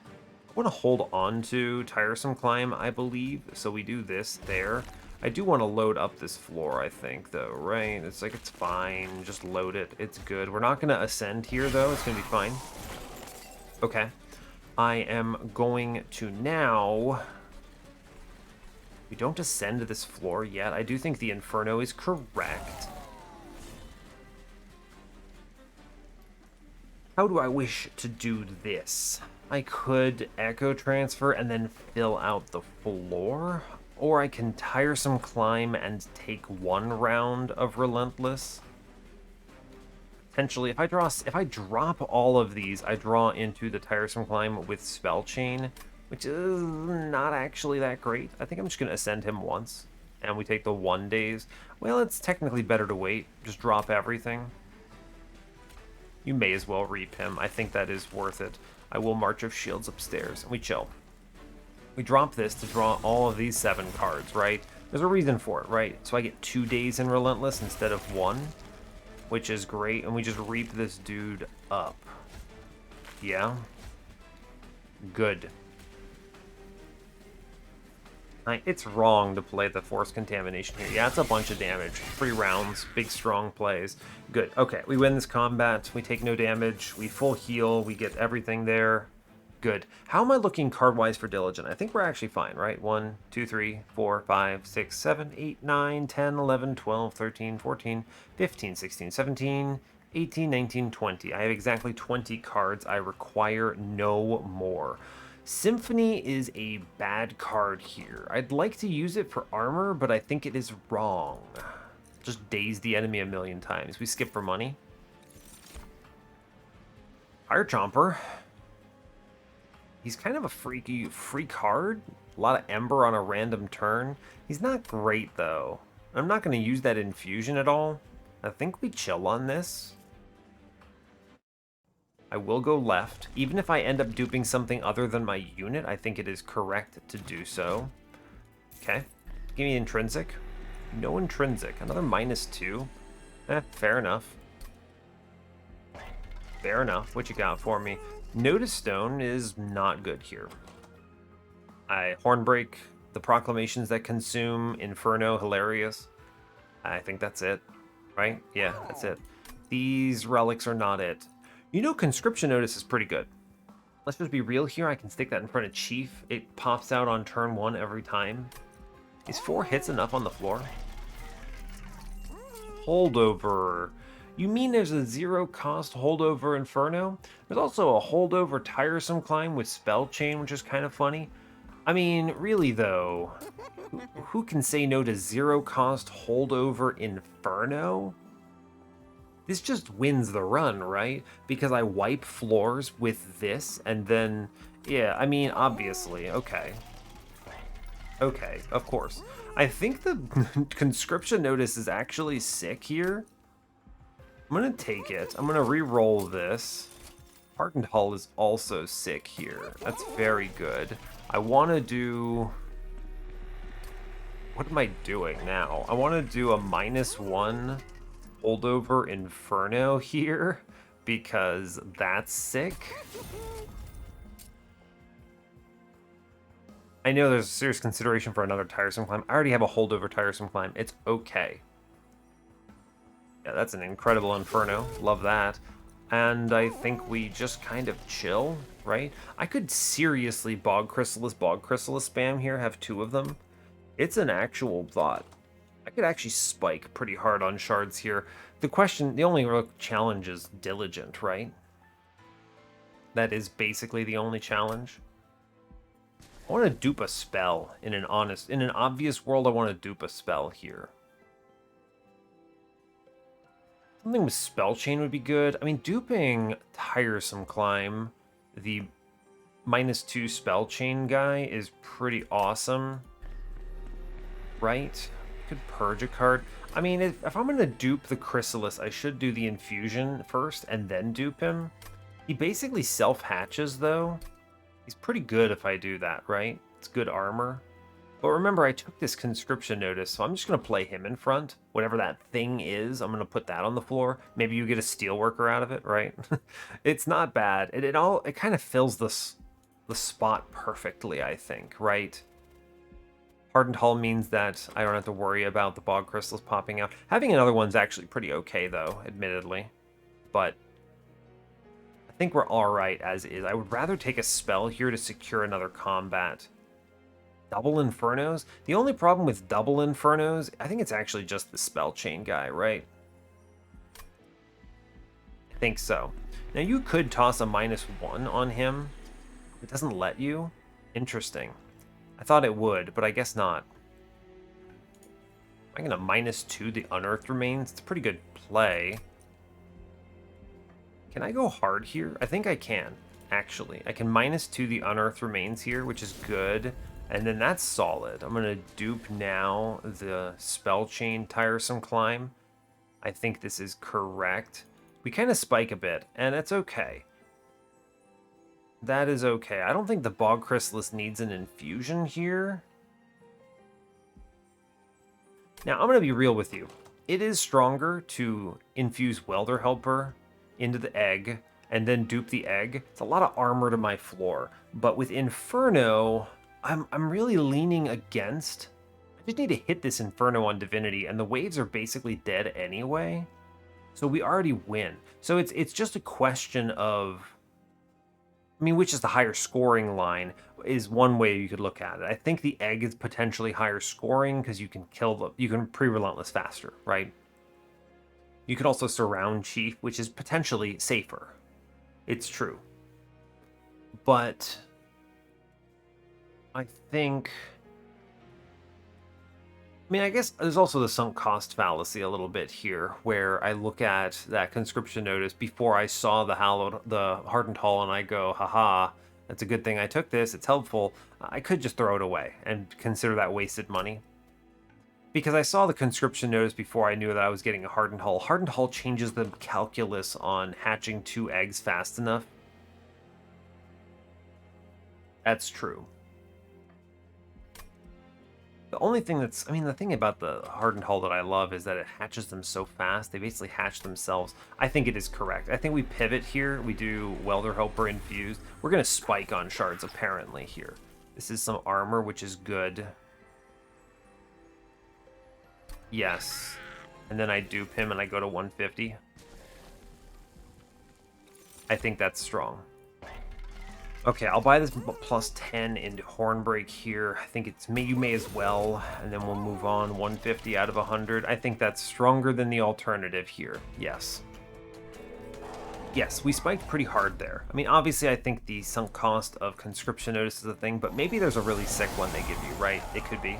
I want to hold on to Tiresome Climb, I believe, so we do this there. I do want to load up this floor, I think, though, right? It's like, it's fine. Just load it. It's good. We're not going to ascend here, though. It's going to be fine. Okay. I am going to now... We don't ascend to this floor yet. I do think the Inferno is correct. How do I wish to do this? I could Echo Transfer and then fill out the floor. Or I can Tiresome Climb and take one round of Relentless. Potentially, if I drop all of these, I draw into the Tiresome Climb with Spell Chain, which is not actually that great. I think I'm just going to ascend him once, and we take the 1 days. Well, it's technically better to wait. Just drop everything. You may as well reap him. I think that is worth it. I will March of Shields upstairs, and we chill. We drop this to draw all of these 7 cards, right? There's a reason for it, right? So I get 2 days in Relentless instead of 1, which is great, and we just reap this dude up. Yeah? Good. It's wrong to play the Force Contamination here. Yeah, it's a bunch of damage. 3 rounds, big strong plays. Good. Okay, we win this combat. We take no damage. We full heal. We get everything there. Good. How am I looking card-wise for Diligent? I think we're actually fine, right? 1, 2, 3, 4, 5, 6, 7, 8, 9, 10, 11, 12, 13, 14, 15, 16, 17, 18, 19, 20. I have exactly 20 cards. I require no more. Symphony is a bad card here. I'd like to use it for armor, but I think it is wrong. Just daze the enemy a million times. We skip for money. Fire Chomper. He's kind of a freaky free card. A lot of Ember on a random turn. He's not great, though. I'm not going to use that infusion at all. I think we chill on this. I will go left. Even if I end up duping something other than my unit, I think it is correct to do so. Okay. Give me Intrinsic. No Intrinsic. Another -2. Fair enough. Fair enough. What you got for me? Notice Stone is not good here. I Hornbreak, the Proclamations that consume, Inferno, hilarious. I think that's it, right? Yeah, that's it. These relics are not it. You know, Conscription Notice is pretty good. Let's just be real here. I can stick that in front of Chief. It pops out on turn 1 every time. Is 4 hits enough on the floor? Holdover. You mean there's a 0-cost holdover Inferno? There's also a holdover Tiresome Climb with Spell Chain, which is kind of funny. I mean, really though, who can say no to 0-cost holdover Inferno? This just wins the run, right? Because I wipe floors with this, and then, yeah, I mean, obviously, okay. Okay, of course. I think the Conscription Notice is actually sick here. I'm gonna take it. I'm gonna re-roll this. Hardened Hull is also sick here. That's very good. I want to do... What am I doing now? I want to do a -1 holdover Inferno here because that's sick. I know there's serious consideration for another Tiresome Climb. I already have a holdover Tiresome Climb. It's okay. Yeah, that's an incredible Inferno. Love that. and I think we just kind of chill, right? I could seriously Bog Chrysalis spam here, have 2 of them. It's an actual thought. I could actually spike pretty hard on shards here. The only real challenge is Diligent, right? That is basically the only challenge. I want to dupe a spell in an obvious world. I want to dupe a spell here. Something with Spell Chain would be good. I mean, duping Tiresome Climb, the -2 Spell Chain guy, is pretty awesome. Right? Could purge a card. I mean, if I'm going to dupe the Chrysalis, I should do the Infusion first and then dupe him. He basically self-hatches, though. He's pretty good if I do that, right? It's good armor. But remember, I took this Conscription Notice, so I'm just going to play him in front. Whatever that thing is, I'm going to put that on the floor. Maybe you get a Steelworker out of it, right? It's not bad. It kind of fills the spot perfectly, I think, right? Hardened Hull means that I don't have to worry about the Bog Crystals popping out. Having another one's actually pretty okay, though, admittedly. But I think we're alright as is. I would rather take a spell here to secure another combat. Double Infernos? The only problem with double Infernos, I think it's actually just the Spell Chain guy, right? I think so. Now you could toss a -1 on him. It doesn't let you. Interesting. I thought it would, but I guess not. I'm gonna -2 the Unearthed Remains. It's a pretty good play. Can I go hard here? I think I can, actually. I can -2 the Unearthed Remains here, which is good. And then that's solid. I'm gonna dupe now the Spell Chain Tiresome Climb. I think this is correct. We kind of spike a bit, and that's okay. That is okay. I don't think the Bog Chrysalis needs an infusion here. Now, I'm going to be real with you. It is stronger to infuse Welder Helper into the egg and then dupe the egg. It's a lot of armor to my floor. But with Inferno, I'm really leaning against. I just need to hit this Inferno on Divinity, and the waves are basically dead anyway. So we already win. So it's just a question of, I mean, which is the higher scoring line is one way you could look at it. I think the egg is potentially higher scoring because you can you can pre-relentless faster, right? You could also surround Chief, which is potentially safer. It's true. But I think, I mean, I guess there's also the sunk cost fallacy a little bit here, where I look at that Conscription Notice before I saw the Hardened Hull, and I go, haha, that's a good thing I took this, it's helpful. I could just throw it away and consider that wasted money. Because I saw the Conscription Notice before I knew that I was getting a Hardened Hull. Hardened Hull changes the calculus on hatching 2 eggs fast enough. That's true. The only thing that's, I mean, the thing about the Hardened Hull that I love is that it hatches them so fast. They basically hatch themselves. I think it is correct. I think we pivot here. We do Welder Helper infused. We're going to spike on shards, apparently, here. This is some armor, which is good. Yes. And then I dupe him and I go to 150. I think that's strong. Okay, I'll buy this plus 10 into Hornbreak here. I think you may as well, and then we'll move on. 150 out of 100. I think that's stronger than the alternative here. Yes. Yes, we spiked pretty hard there. I mean, obviously, I think the sunk cost of Conscription Notice is a thing, but maybe there's a really sick one they give you, right? It could be.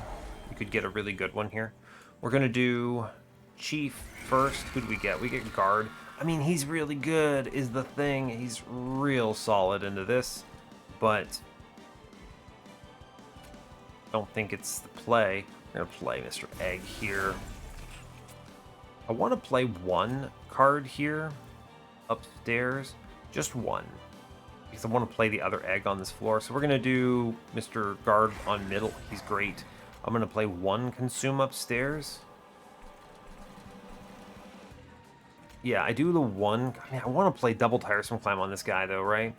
We could get a really good one here. We're going to do Chief first. Who do we get? We get Guard. I mean, he's really good is the thing. He's real solid into this. But I don't think it's the play. I'm going to play Mr. Egg here. I want to play one card here upstairs. Just one. Because I want to play the other egg on this floor. So we're going to do Mr. Guard on middle. He's great. I'm going to play one Consume upstairs. Yeah, I do the one. I mean, I want to play double Tiresome Climb on this guy, though, right?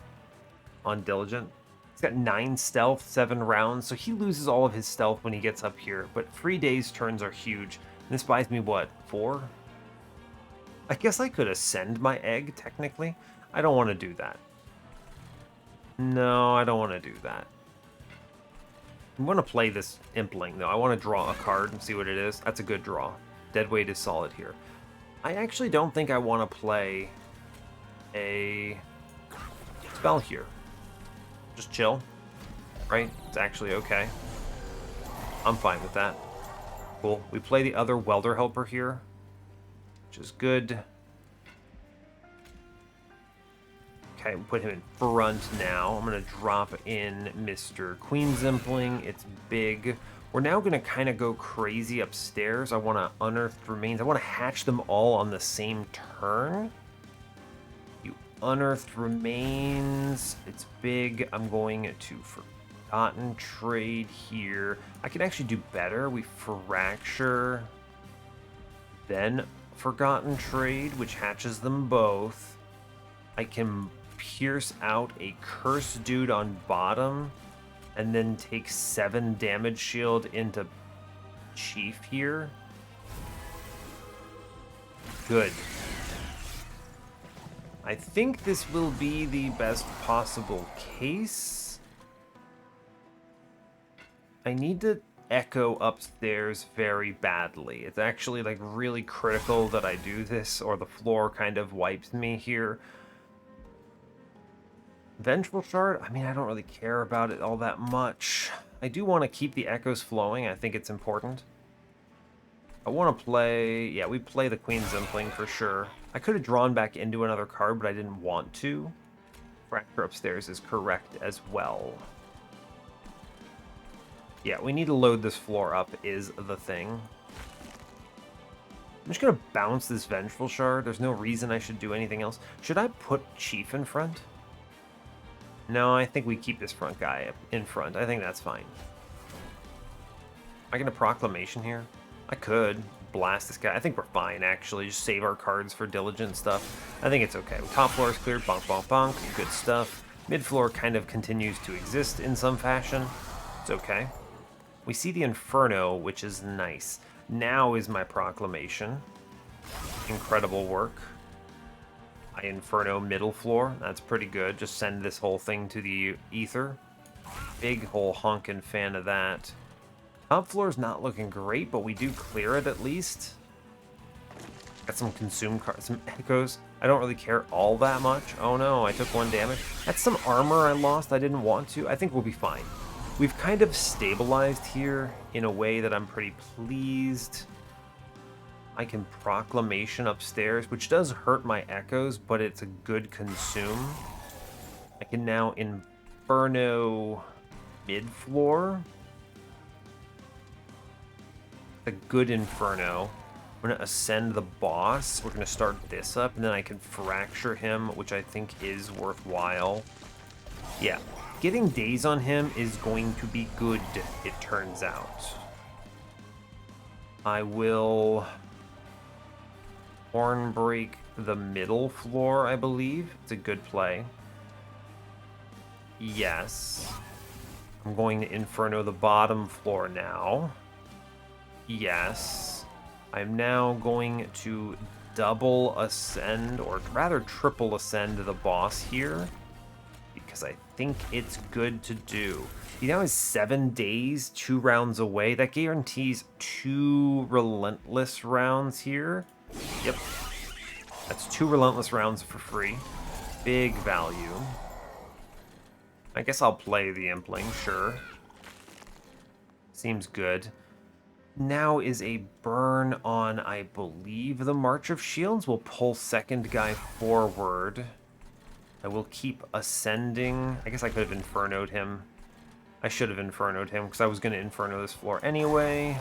On Diligent. He's got 9 stealth, 7 rounds, so he loses all of his stealth when he gets up here. But 3 days turns are huge. And this buys me, what, 4? I guess I could ascend my egg, technically. I don't want to do that. No, I don't want to do that. I want to play this Impling, though. I want to draw a card and see what it is. That's a good draw. Deadweight is solid here. I actually don't think I want to play a spell here. Just chill, right? It's actually okay. I'm fine with that. Cool. We play the other Welder Helper here, which is good. Okay, we'll put him in front now. I'm going to drop in Mr. Queen's Impling. It's big. We're now going to kind of go crazy upstairs. I want to unearth remains. I want to hatch them all on the same turn. You unearthed remains. It's big. I'm going to Forgotten Trade here. I can actually do better. We fracture, then Forgotten Trade, which hatches them both. I can pierce out a cursed dude on bottom and then take 7 damage shield into Chief here. Good. I think this will be the best possible case. I need to echo upstairs very badly. It's actually like really critical that I do this, or the floor kind of wipes me here. Vengeful Shard, I mean, I don't really care about it all that much. I do want to keep the echoes flowing. I think it's important. I want to play... Yeah, we play the Queen's Impling for sure. I could have drawn back into another card, but I didn't want to. Fracture upstairs is correct as well. Yeah, we need to load this floor up is the thing. I'm just going to bounce this Vengeful Shard. There's no reason I should do anything else. Should I put Chief in front? No, I think we keep this front guy in front. I think that's fine. Am I going to Proclamation here? I could blast this guy. I think we're fine, actually. Just save our cards for diligent stuff. I think it's okay. Top floor is cleared. Bonk, bonk, bonk. Good stuff. Mid floor kind of continues to exist in some fashion. It's okay. We see the Inferno, which is nice. Now is my Proclamation. Incredible work. I Inferno middle floor. That's pretty good. Just send this whole thing to the ether. Big whole honkin' fan of that. Top floor is not looking great, but we do clear it at least. Got some consume cards, some echoes. I don't really care all that much. Oh no, I took 1 damage. That's some armor I lost. I didn't want to. I think we'll be fine. We've kind of stabilized here in a way that I'm pretty pleased. I can Proclamation upstairs, which does hurt my echoes, but it's a good consume. I can now Inferno mid-floor. A good Inferno. I'm going to ascend the boss. We're going to start this up, and then I can fracture him, which I think is worthwhile. Yeah, getting days on him is going to be good, it turns out. I will... Horn break the middle floor, I believe. It's a good play. Yes. I'm going to Inferno the bottom floor now. Yes. I'm now going to double ascend, or rather triple ascend the boss here, because I think it's good to do. He now has 7 days, 2 rounds away. That guarantees 2 relentless rounds here. Yep. That's 2 relentless rounds for free. Big value. I guess I'll play the Impling, sure. Seems good. Now is a burn on, I believe, the March of Shields. We'll pull second guy forward. I will keep ascending. I guess I could have Infernoed him. I should have Infernoed him, because I was going to Inferno this floor anyway.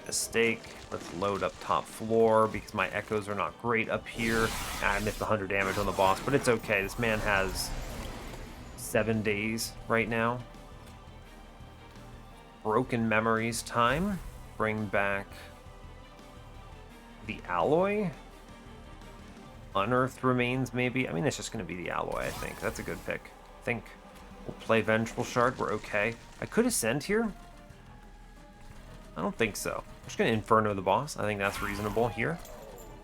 Mistake. Let's load up top floor because my echoes are not great up here. I missed 100 damage on the boss, but it's okay. This man has 7 days right now. Broken Memories time. Bring back the Alloy. Unearthed Remains, maybe. I mean, it's just going to be the Alloy, I think. That's a good pick. I think we'll play Vengeful Shard. We're okay. I could ascend here. I don't think so. I'm just going to Inferno the boss. I think that's reasonable here.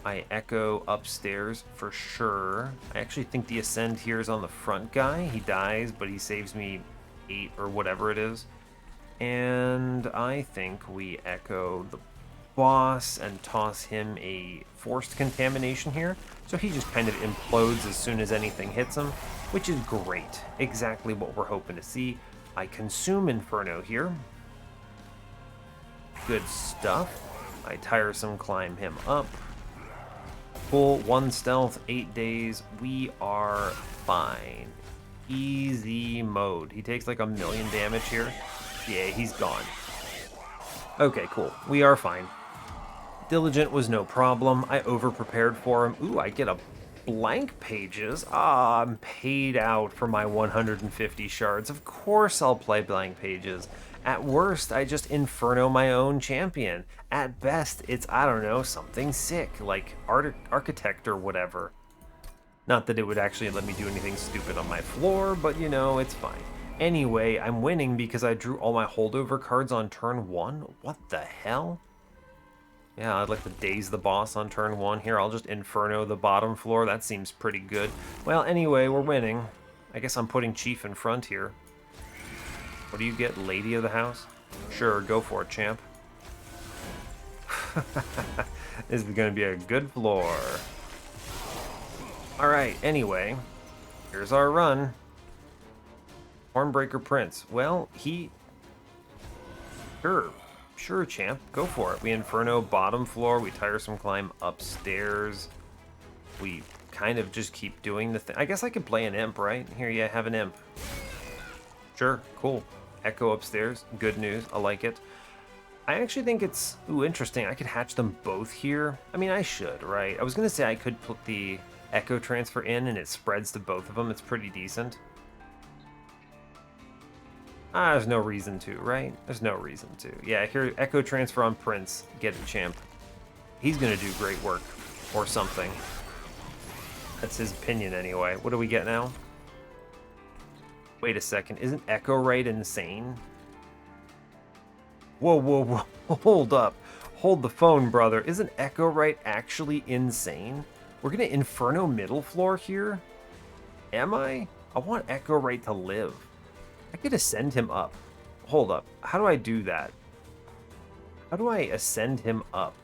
I echo upstairs for sure. I actually think the ascend here is on the front guy. He dies, but he saves me 8 or whatever it is. And I think we echo the boss and toss him a forced contamination here. So he just kind of implodes as soon as anything hits him, which is great. Exactly what we're hoping to see. I consume Inferno here. Good stuff. I tiresome climb him up. Full 1 stealth, 8 days. We are fine. Easy mode. He takes like 1,000,000 damage here. Yeah, he's gone. Okay, cool. We are fine. Diligent was no problem. I over-prepared for him. Ooh, I get a blank pages. Ah, I'm paid out for my 150 shards. Of course I'll play blank pages. At worst, I just Inferno my own champion. At best, it's, I don't know, something sick, like Architect or whatever. Not that it would actually let me do anything stupid on my floor, but you know, it's fine. Anyway, I'm winning because I drew all my holdover cards on turn 1. What the hell? Yeah, I'd like to daze the boss on turn 1 here. I'll just Inferno the bottom floor. That seems pretty good. Well, anyway, we're winning. I guess I'm putting Chief in front here. What do you get, Lady of the House? Sure, go for it, champ. This is going to be a good floor. Alright, anyway. Here's our run. Hornbreaker Prince. Well, he... Sure, champ. Go for it. We Inferno bottom floor. We tiresome climb upstairs. We kind of just keep doing the thing. I guess I could play an imp, right? Here, yeah, have an imp. Sure, cool. Echo upstairs. Good news. I like it. I actually think it's... Ooh, interesting. I could hatch them both here. I mean, I should, right? I was going to say I could put the Echo transfer in and it spreads to both of them. It's pretty decent. There's no reason to, right? There's no reason to. Yeah, here, Echo transfer on Prince. Get it, champ. He's going to do great work. Or something. That's his opinion anyway. What do we get now? Wait a second. Isn't Echo Right insane? Whoa. Hold up. Hold the phone, brother. Isn't Echo Right actually insane? We're going to Inferno middle floor here? Am I? I want Echo Right to live. I could ascend him up. Hold up. How do I do that? How do I ascend him up?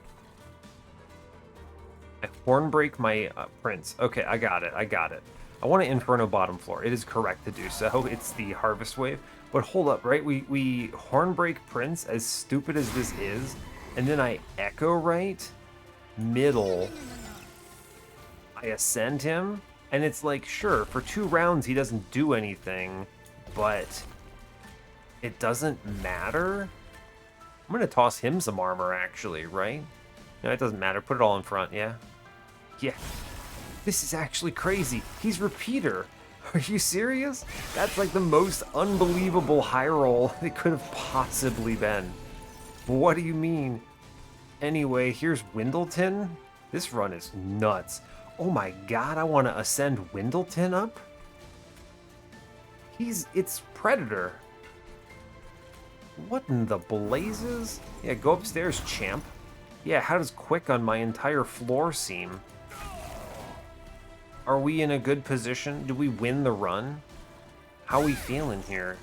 I Hornbreak my Prince. Okay, I got it. I want to Inferno bottom floor. It is correct to do so. It's the Harvest Wave. But hold up, right? We Hornbreak Prince, as stupid as this is, and then I Echo Right middle. I ascend him, and it's like, sure, for 2 rounds he doesn't do anything, but it doesn't matter. I'm going to toss him some armor, actually, right? No, it doesn't matter. Put it all in front, yeah? Yeah. This is actually crazy. He's Repeater. Are you serious? That's like the most unbelievable high roll it could have possibly been. What do you mean? Anyway, here's Windleton. This run is nuts. Oh my god, I want to ascend Windleton up? It's Predator. What in the blazes? Yeah, go upstairs, champ. Yeah, how does quick on my entire floor seem? Are we in a good position? Do we win the run? How are we feeling here?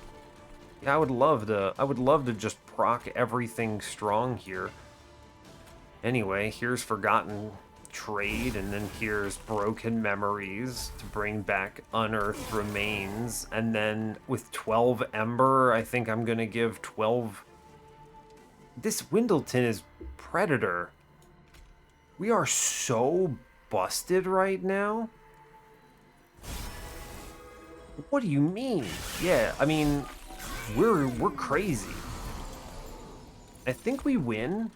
Yeah, I would love to just proc everything strong here. Anyway, here's Forgotten Trade, and then here's Broken Memories to bring back Unearthed Remains, and then with 12 Ember, I think I'm gonna give 12... This Windleton is Predator. We are so busted right now. What do you mean? Yeah, I mean, we're crazy. I think we win.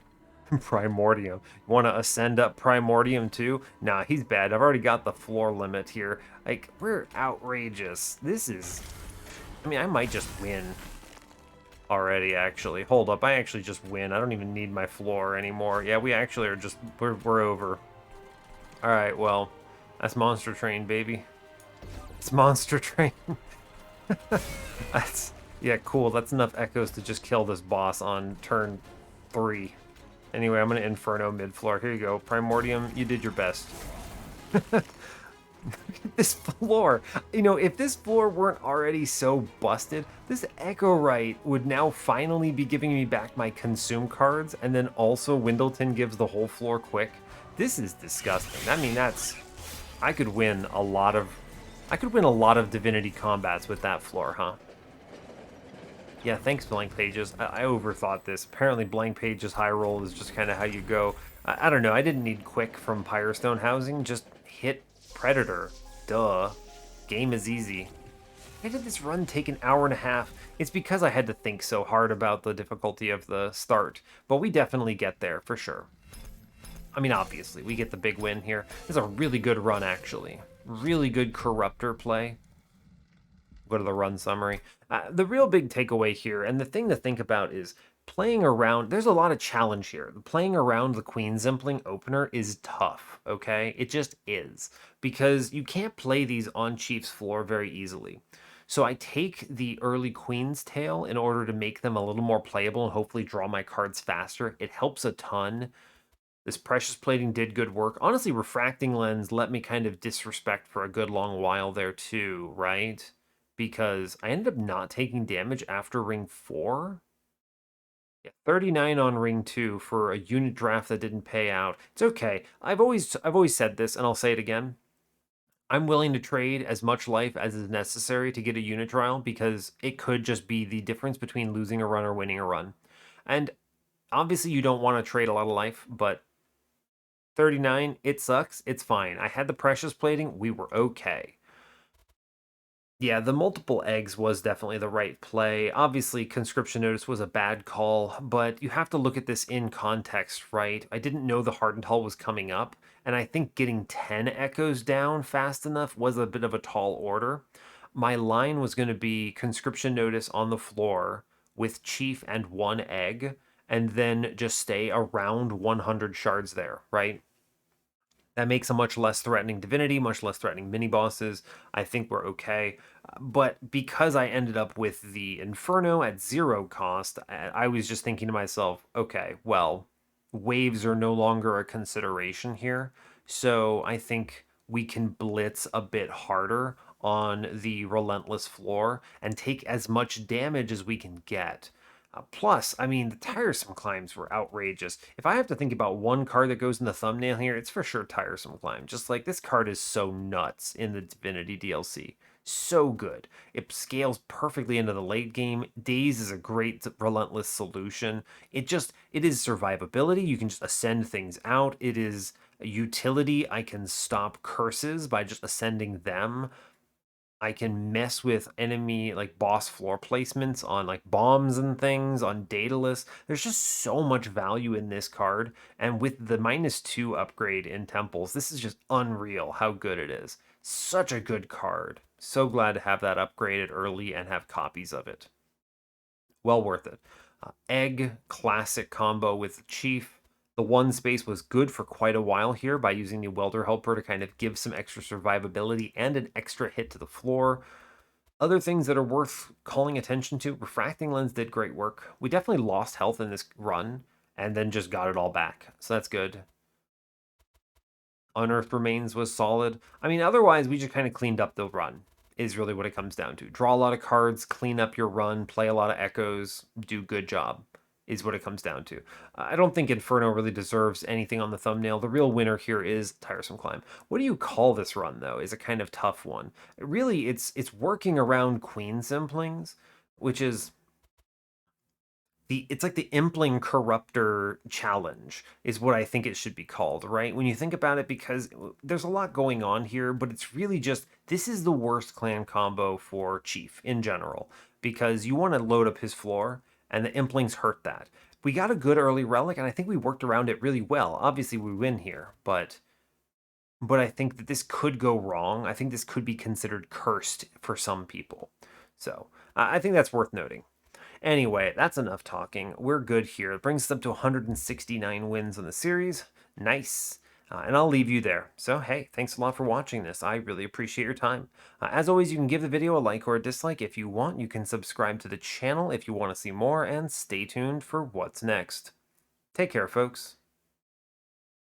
Primordium. You want to ascend up Primordium too? Nah, he's bad. I've already got the floor limit here. Like, we're outrageous. This is... I mean, I might just win already, actually. Hold up, I actually just win. I don't even need my floor anymore. Yeah, we actually are just... We're over. Alright, well, that's Monster Train, baby. It's Monster Train. That's... Yeah, cool. That's enough echoes to just kill this boss on turn 3. Anyway, I'm going to Inferno mid-floor. Here you go. Primordium, you did your best. This floor, you know, if this floor weren't already so busted, this Echo Right would now finally be giving me back my consume cards, and then also Windleton gives the whole floor quick. This is disgusting. I mean, I could win a lot of Divinity combats with that floor, huh? Yeah, thanks, Blank Pages. I overthought this. Apparently, Blank Pages high roll is just kind of how you go. I don't know. I didn't need quick from Pyrestone Housing. Just hit Predator. Duh. Game is easy. Why did this run take an hour and a half? It's because I had to think so hard about the difficulty of the start. But we definitely get there, for sure. I mean, obviously, we get the big win here. This is a really good run, actually. Really good Corruptor play. Go to the run summary. The real big takeaway here, and the thing to think about is playing around. There's a lot of challenge here. Playing around the Queen's Impling opener is tough, okay? It just is. Because you can't play these on Chief's floor very easily. So I take the early Queen's Tail in order to make them a little more playable and hopefully draw my cards faster. It helps a ton. This Precious Plating did good work. Honestly, Refracting Lens let me kind of disrespect for a good long while there too, right? Because I ended up not taking damage after ring 4. Yeah, 39 on ring 2 for a unit draft that didn't pay out. It's okay. I've always said this, and I'll say it again. I'm willing to trade as much life as is necessary to get a unit trial because it could just be the difference between losing a run or winning a run. And obviously you don't want to trade a lot of life, but 39, it sucks. It's fine. I had the Precious Plating. We were okay. Yeah, the multiple eggs was definitely the right play. Obviously, conscription notice was a bad call, but you have to look at this in context, right? I didn't know the hardened hull was coming up, and I think getting 10 echoes down fast enough was a bit of a tall order. My line was going to be conscription notice on the floor with chief and 1 egg, and then just stay around 100 shards there, right? That makes a much less threatening divinity, much less threatening mini bosses. I think we're okay. But because I ended up with the Inferno at 0 cost, I was just thinking to myself, okay, well, waves are no longer a consideration here. So I think we can blitz a bit harder on the Relentless floor and take as much damage as we can get. Plus, I mean, the tiresome climbs were outrageous. If I have to think about one card that goes in the thumbnail here, it's for sure tiresome climb. Just like this card is so nuts in the Divinity DLC. So good. It scales perfectly into the late game. Daze is a great relentless solution. It is survivability. You can just ascend things out. It is utility. I can stop curses by just ascending them. I can mess with enemy like boss floor placements on like bombs and things on Daedalus. There's just so much value in this card, and with the -2 upgrade in temples, this is just unreal how good it is. Such a good card. So glad to have that upgraded early and have copies of it. Well worth it. Egg classic combo with Chief. The 1 space was good for quite a while here by using the Welder Helper to kind of give some extra survivability and an extra hit to the floor. Other things that are worth calling attention to, Refracting Lens did great work. We definitely lost health in this run and then just got it all back. So that's good. Unearthed Remains was solid. I mean, otherwise, we just kind of cleaned up the run, is really what it comes down to. Draw a lot of cards, clean up your run, play a lot of echoes, do good job, is what it comes down to. I don't think Inferno really deserves anything on the thumbnail. The real winner here is Tiresome Climb. What do you call this run, though, is a kind of tough one. Really, it's working around Queen's Implings, which is it's like the Impling Corruptor challenge is what I think it should be called, right? When you think about it, because there's a lot going on here, but it's really just this is the worst clan combo for Chief in general because you want to load up his floor, and the Implings hurt that. We got a good early relic, and I think we worked around it really well. Obviously, we win here, but I think that this could go wrong. I think this could be considered cursed for some people. So I think that's worth noting. Anyway, that's enough talking. We're good here. It brings us up to 169 wins in the series. Nice. And I'll leave you there. So, hey, thanks a lot for watching this. I really appreciate your time. As always, you can give the video a like or a dislike if you want. You can subscribe to the channel if you want to see more, and stay tuned for what's next. Take care, folks.